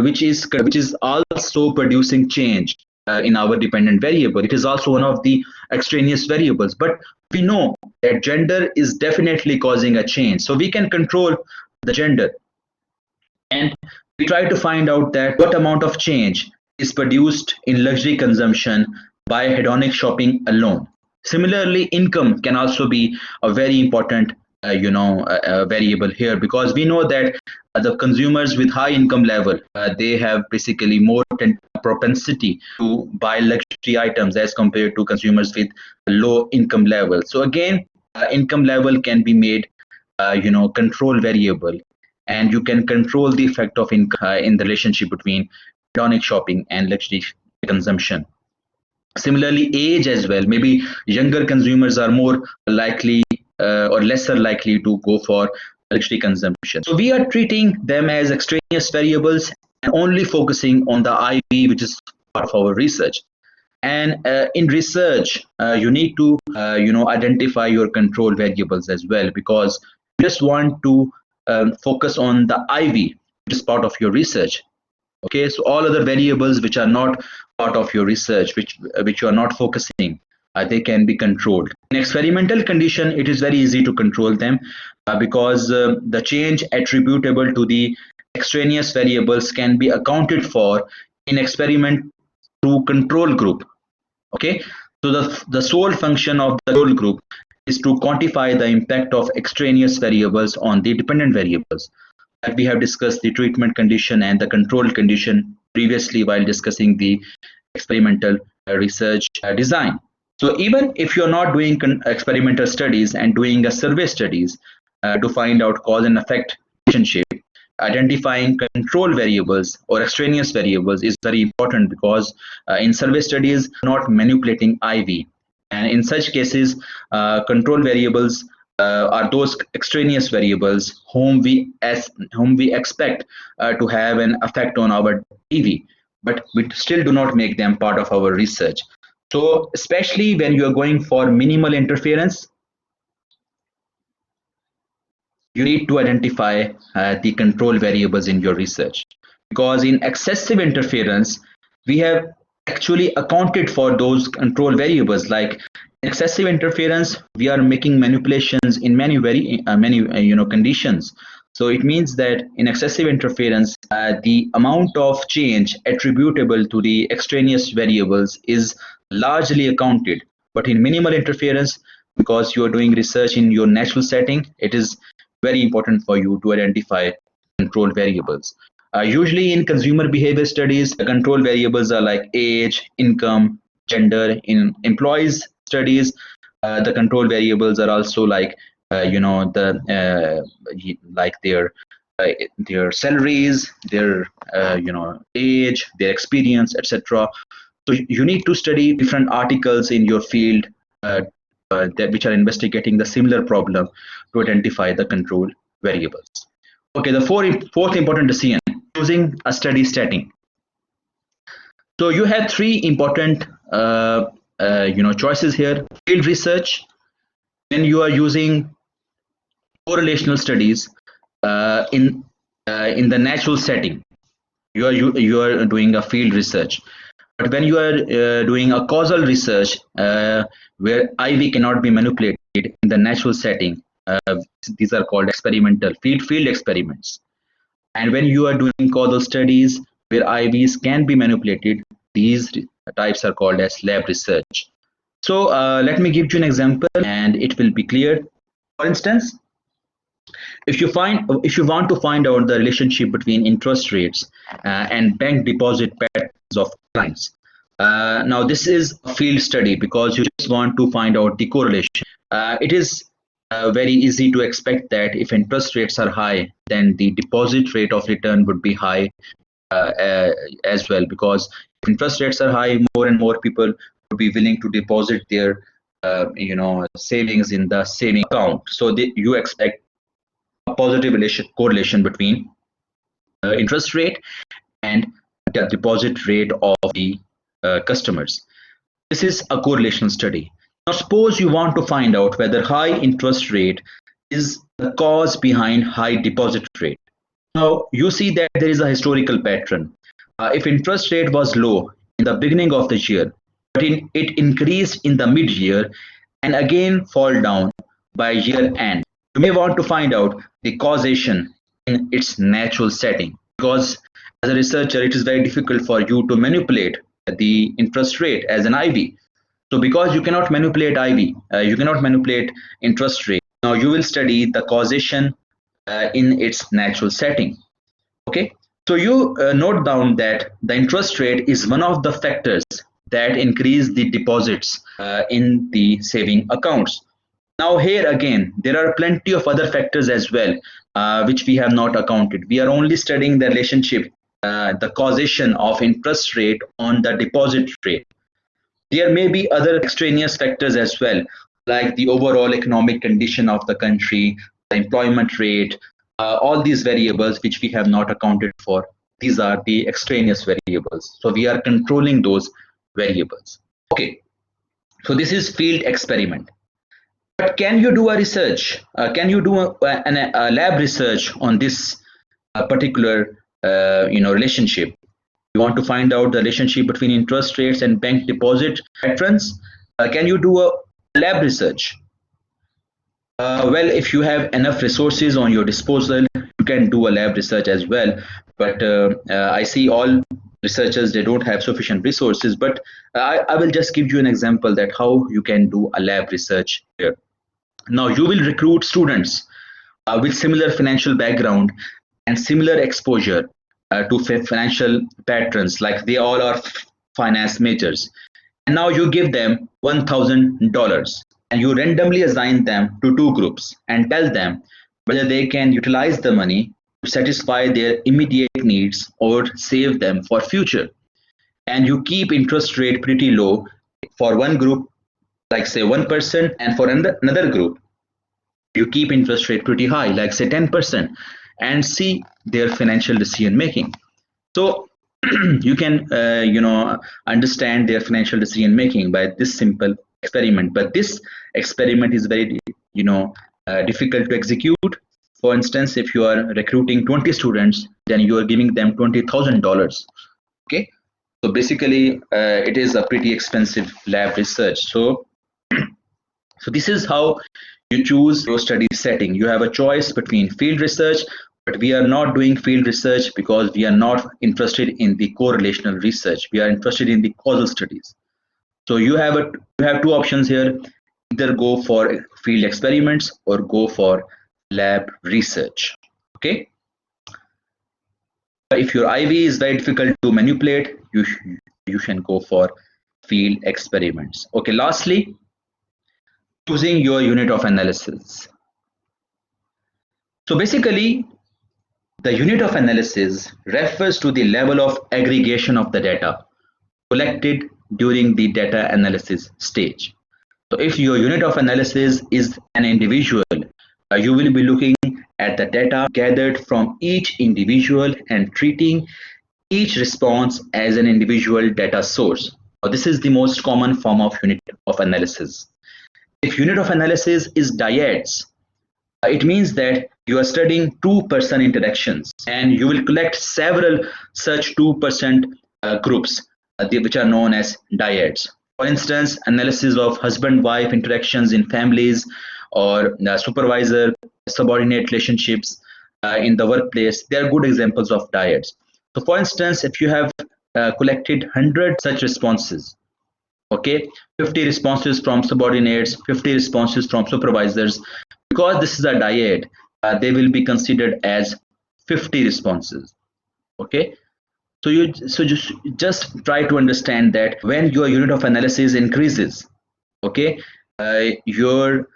which is also producing change in our dependent variable. It is also one of the extraneous variables, but we know that gender is definitely causing a change. So we can control the gender, and we try to find out that what amount of change is produced in luxury consumption by hedonic shopping alone. Similarly, income can also be a very important variable here, because we know that the consumers with high income level, they have basically more propensity to buy luxury items as compared to consumers with low income level. So again, income level can be made control variable, and you can control the effect of income in the relationship between hedonic shopping and luxury consumption. Similarly, age as well. Maybe younger consumers are more likely or lesser likely to go for luxury consumption. So we are treating them as extraneous variables and only focusing on the IV, which is part of our research. And in research, you need to identify your control variables as well, because you just want to focus on the IV, which is part of your research. Okay, so all other variables which are not part of your research, which you are not focusing, they can be controlled. In experimental condition, it is very easy to control them because the change attributable to the extraneous variables can be accounted for in experiment through control group. Okay, so the sole function of the control group is to quantify the impact of extraneous variables on the dependent variables. That we have discussed the treatment condition and the control condition previously while discussing the experimental research design. So even if you're not doing experimental studies and doing a survey studies to find out cause and effect relationship, identifying control variables or extraneous variables is very important, because in survey studies not manipulating IV, and in such cases control variables are those extraneous variables whom we expect to have an effect on our EV, but we still do not make them part of our research. So especially when you are going for minimal interference, you need to identify the control variables in your research, because in excessive interference we have actually accounted for those control variables. Like excessive interference, we are making manipulations in many conditions. So it means that in excessive interference, the amount of change attributable to the extraneous variables is largely accounted. But in minimal interference, because you are doing research in your natural setting, it is very important for you to identify control variables. Usually in consumer behavior studies, the control variables are like age, income, gender. In employees studies, the control variables are also like like their their salaries, their age, their experience, etc. So you need to study different articles in your field that which are investigating the similar problem to identify the control variables. Okay, the fourth important decision: choosing a study setting. So you have three important choices here: field research, when you are using correlational studies in the natural setting. You are doing a field research. But when you are doing a causal research where IV cannot be manipulated in the natural setting, these are called experimental field experiments. And when you are doing causal studies where IVs can be manipulated, these types are called as lab research. So let me give you an example and it will be clear. For instance, if you want to find out the relationship between interest rates and bank deposit patterns of clients, now this is a field study because you just want to find out the correlation. It is very easy to expect that if interest rates are high, then the deposit rate of return would be high as well, because if interest rates are high, more and more people would be willing to deposit their savings in the saving account. So you expect a positive correlation between interest rate and the deposit rate of the customers. This is a correlation study. Now suppose you want to find out whether high interest rate is the cause behind high deposit rate. Now you see that there is a historical pattern. If interest rate was low in the beginning of the year, but it increased in the mid-year and again fall down by year end, you may want to find out the causation in its natural setting, because as a researcher it is very difficult for you to manipulate the interest rate as an IV. So because you cannot manipulate IV, you cannot manipulate interest rate. Now you will study the causation in its natural setting. Okay, so you note down that the interest rate is one of the factors that increase the deposits in the saving accounts. Now here again, there are plenty of other factors as well, which we have not accounted. We are only studying the relationship, the causation of interest rate on the deposit rate. There may be other extraneous factors as well, like the overall economic condition of the country, the employment rate, all these variables which we have not accounted for. These are the extraneous variables. So we are controlling those variables. Okay, so this is field experiment. But can you do a research? Can you do a lab research on this particular relationship? You want to find out the relationship between interest rates and bank deposit patterns? Can you do a lab research? Well, if you have enough resources on your disposal, you can do a lab research as well. But I see all researchers, they don't have sufficient resources. But I will just give you an example that how you can do a lab research here. Now you will recruit students with similar financial background and similar exposure to financial patterns, like they all are finance majors. And now you give them $1,000 and you randomly assign them to two groups and tell them whether they can utilize the money to satisfy their immediate needs or save them for future. And you keep interest rate pretty low for one group, like say 1%, and for another group you keep interest rate pretty high, like say 10%, and see their financial decision making. So you can understand their financial decision making by this simple experiment. But this experiment is very difficult to execute. For instance, if you are recruiting 20 students, then you are giving them $20,000. Okay, so basically it is a pretty expensive lab research. So this is how you choose your study setting. You have a choice between field research, but we are not doing field research because we are not interested in the correlational research. We are interested in the causal studies. So you have two options here: either go for field experiments or go for lab research. Okay. If your IV is very difficult to manipulate, you can go for field experiments. Okay. Lastly, choosing your unit of analysis. So basically, The unit of analysis refers to the level of aggregation of the data collected during the data analysis stage. So if your unit of analysis is an individual, you will be looking at the data gathered from each individual and treating each response as an individual data source. Now, this is the most common form of unit of analysis. If unit of analysis is dyads, it means that you are studying two-person interactions and you will collect several such two-person groups which are known as dyads. For instance, analysis of husband-wife interactions in families or supervisor subordinate relationships in the workplace. They are good examples of dyads. So for instance, if you have collected 100 such responses, okay, 50 responses from subordinates, 50 responses from supervisors, because this is a dyad, they will be considered as 50 responses. Okay, so just try to understand that when your unit of analysis increases, okay, your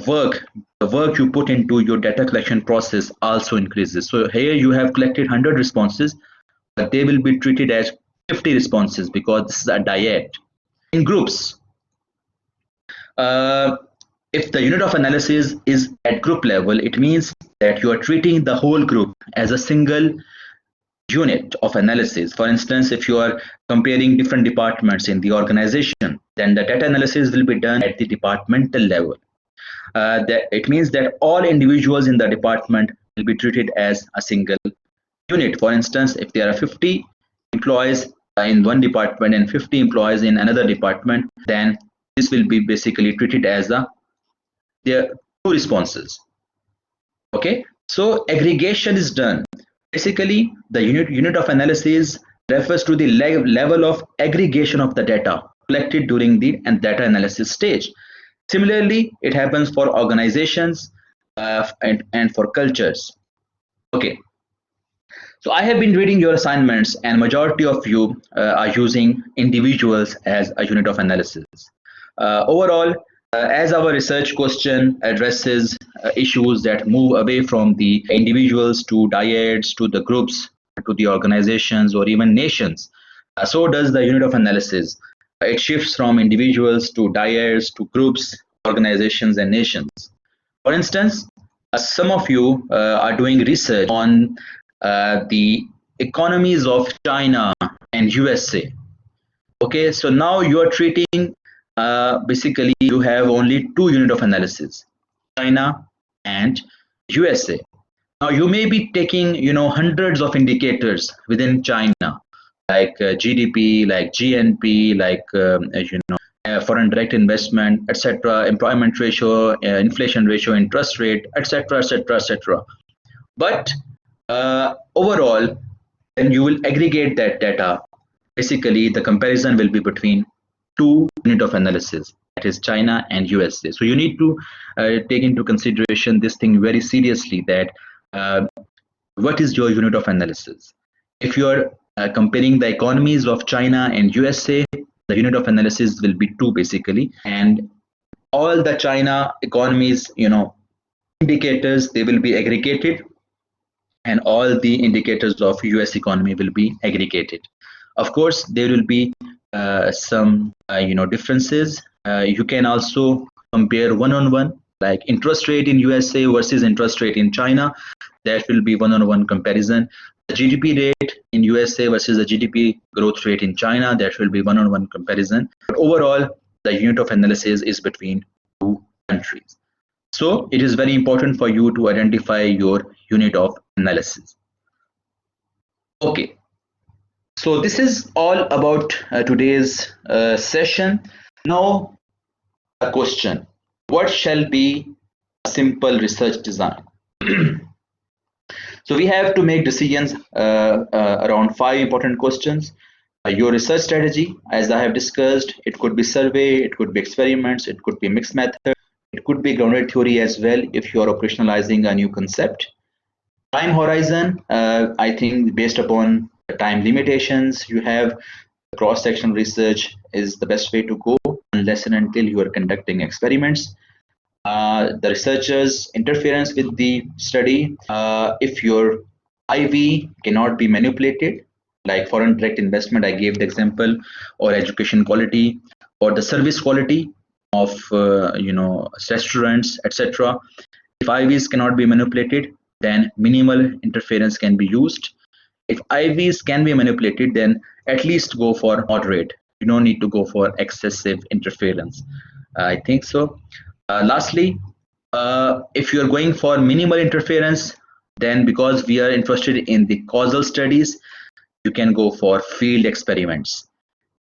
work, the work you put into your data collection process also increases. So here you have collected 100 responses, but they will be treated as 50 responses because this is a dyad. In groups, uh, if the unit of analysis is at group level, it means that you are treating the whole group as a single unit of analysis. For instance, if you are comparing different departments in the organization, then the data analysis will be done at the departmental level. That it means that all individuals in the department will be treated as a single unit. For instance, if there are 50 employees in one department and 50 employees in another department, then this will be basically treated as their two responses. Okay, so aggregation is done. Basically, the unit of analysis refers to the level of aggregation of the data collected during the data analysis stage. Similarly, it happens for organizations and for cultures. Okay, so I have been reading your assignments and majority of you are using individuals as a unit of analysis. Overall, as our research question addresses issues that move away from the individuals to dyads, to the groups, to the organizations or even nations, so does the unit of analysis. It shifts from individuals to dyads, to groups, organizations and nations. For instance, some of you are doing research on the economies of China and USA. Okay, so now you are treating, basically you have only two unit of analysis, China and USA. Now you may be taking, hundreds of indicators within China, like GDP, like GNP, like foreign direct investment, etc., employment ratio, inflation ratio, interest rate, etc., etc., etc. But overall, when you will aggregate that data, basically the comparison will be between two unit of analysis, that is China and USA. So you need to take into consideration this thing very seriously, that what is your unit of analysis. If you are comparing the economies of China and USA, the unit of analysis will be two basically, and all the China economies, indicators, they will be aggregated, and all the indicators of US economy will be aggregated. Of course, there will be some differences. You can also compare one-on-one, like interest rate in USA versus interest rate in China. That will be one-on-one comparison. The GDP rate in USA versus the GDP growth rate in China, that will be one-on-one comparison. But overall, the unit of analysis is between two countries. So it is very important for you to identify your unit of analysis. Okay, so this is all about today's session. Now, a question: what shall be a simple research design? So we have to make decisions around 5 important questions. Your research strategy, as I have discussed, it could be survey, it could be experiments, it could be mixed method, it could be grounded theory as well if you are operationalizing a new concept. Time horizon, I think based upon the time limitations you have, cross-sectional research is the best way to go unless and until you are conducting experiments. the researcher's interference with the study, if your IV cannot be manipulated, like foreign direct investment, I gave the example, or education quality, or the service quality of restaurants, etc. If IVs cannot be manipulated, then minimal interference can be used. If IVs can be manipulated, then at least go for moderate. You don't need to go for excessive interference. I think so. Lastly, if you're going for minimal interference, then because we are interested in the causal studies, you can go for field experiments.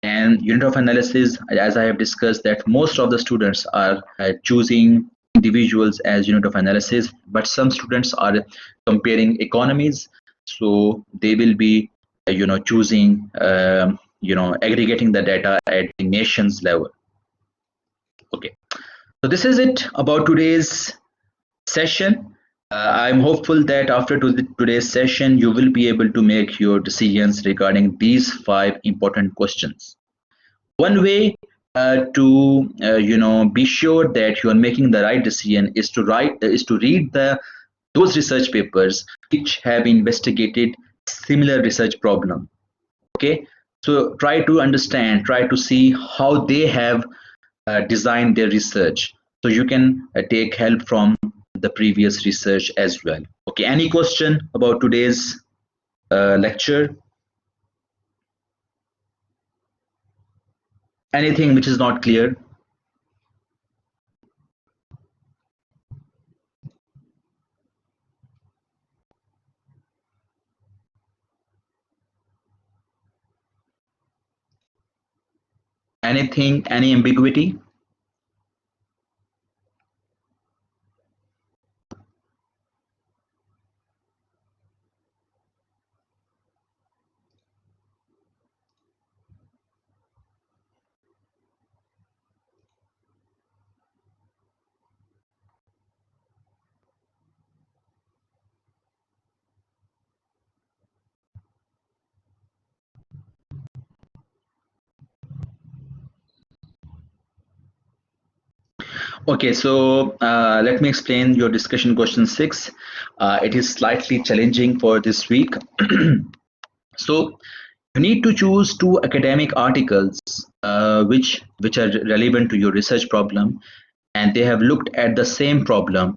And unit of analysis, as I have discussed, that most of the students are choosing individuals as unit of analysis, but some students are comparing economies, so they will be choosing aggregating the data at the nation's level. Okay, so this is it about today's session. I'm hopeful that after today's session, you will be able to make your decisions regarding these 5 important questions. One way to be sure that you are making the right decision is to read those research papers which have investigated similar research problem. Okay, so try to understand, try to see how they have designed their research, so you can take help from the previous research as well. Okay, any question about today's lecture? Anything which is not clear? Anything, any ambiguity? Okay, so let me explain your discussion question 6. It is slightly challenging for this week. So you need to choose 2 academic articles which are relevant to your research problem, and they have looked at the same problem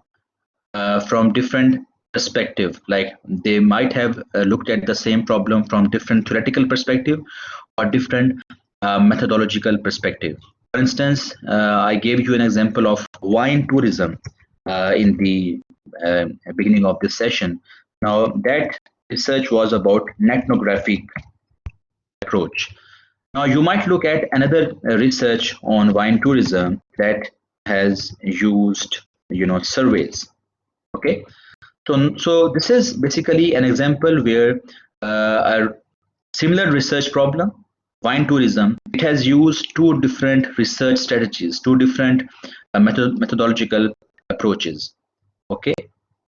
from different perspective. Like they might have looked at the same problem from different theoretical perspective or different methodological perspective. For instance, I gave you an example of wine tourism in the beginning of this session. Now that research was about ethnographic approach. Now you might look at another research on wine tourism that has used surveys. Okay, so this is basically an example where a similar research problem, wine tourism, it has used 2 different research strategies, 2 different methodological approaches. Okay,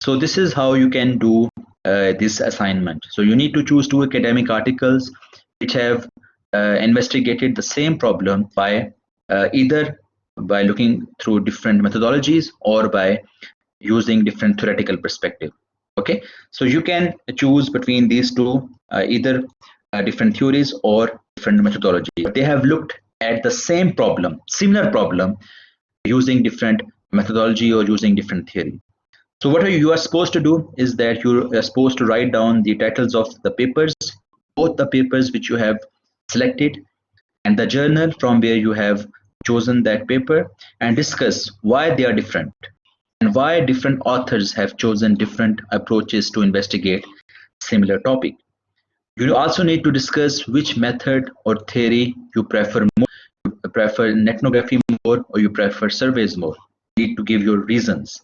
so this is how you can do this assignment. So you need to choose 2 academic articles which have investigated the same problem by either by looking through different methodologies or by using different theoretical perspective. Okay, so you can choose between these two, either different theories or different methodology. They have looked at the same problem, similar problem, using different methodology or using different theory. So what you are supposed to do is that you are supposed to write down the titles of the papers, both the papers which you have selected and the journal from where you have chosen that paper, and discuss why they are different and why different authors have chosen different approaches to investigate similar topic. You also need to discuss which method or theory you prefer more. You prefer ethnography more or you prefer surveys more. You need to give your reasons.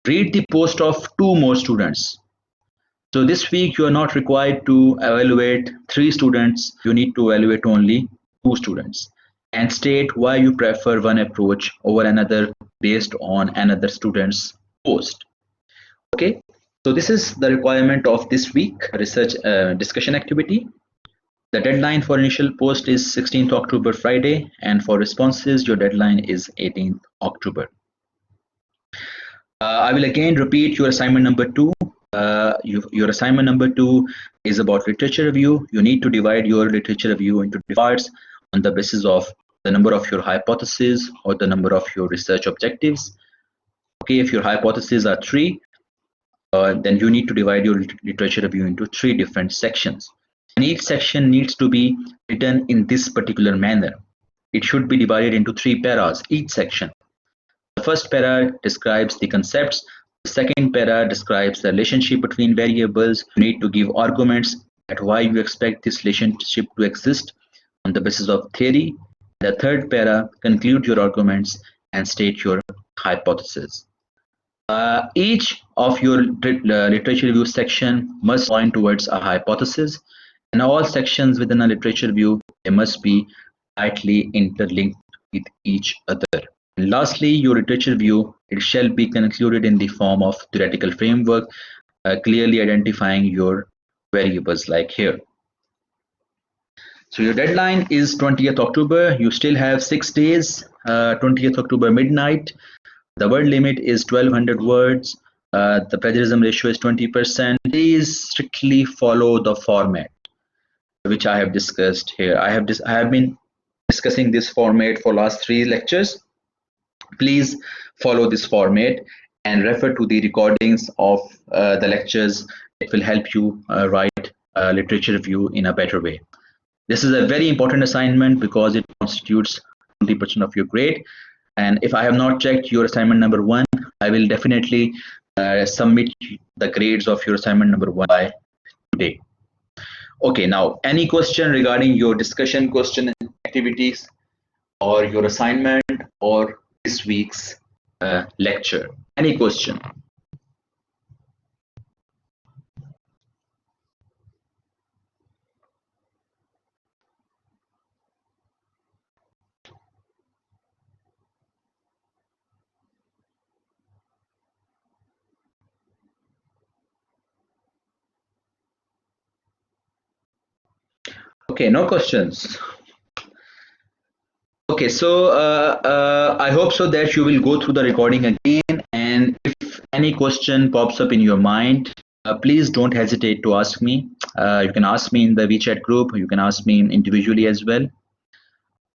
Read the post of 2 more students. So this week you are not required to evaluate 3 students. You need to evaluate only 2 students and state why you prefer one approach over another based on another student's post. Okay, so this is the requirement of this week research discussion activity. The deadline for initial post is 16th October Friday, and for responses your deadline is 18th October. I will again repeat your assignment number two. Your assignment number two is about literature review. You need to divide your literature review into parts on the basis of the number of your hypotheses or the number of your research objectives. Okay, if your hypotheses are three, then you need to divide your literature review into three different sections. And each section needs to be written in this particular manner. It should be divided into three paras, each section. The first para describes the concepts. The second para describes the relationship between variables. You need to give arguments at why you expect this relationship to exist on the basis of theory. The third para conclude your arguments and state your hypothesis. Each of your literature review section must point towards a hypothesis, and all sections within a literature review they must be tightly interlinked with each other. And lastly, your literature review it shall be concluded in the form of theoretical framework, clearly identifying your variables like here. So your deadline is 20th October. You still have 6 days, 20th October midnight. The word limit is 1200 words. The plagiarism ratio is 20%. Please strictly follow the format which I have discussed here. I have been discussing this format for last 3 lectures. Please follow this format and refer to the recordings of the lectures. It will help you write literature review in a better way. This is a very important assignment because it constitutes 20% of your grade. And if I have not checked your assignment number 1, I will definitely submit the grades of your assignment number 1 by today. Okay, now any question regarding your discussion question activities or your assignment or this week's lecture? Any question? Okay, no questions. Okay, so I hope so that you will go through the recording again, and if any question pops up in your mind, please don't hesitate to ask me. You can ask me in the WeChat group, you can ask me individually as well.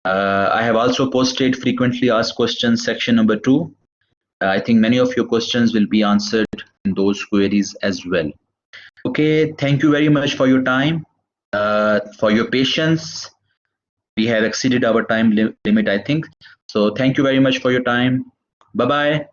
I have also posted frequently asked questions section number 2. I think many of your questions will be answered in those queries as well. Okay, thank you very much for your time, for your patience. We have exceeded our time limit, I think. So thank you very much for your time. Bye-bye.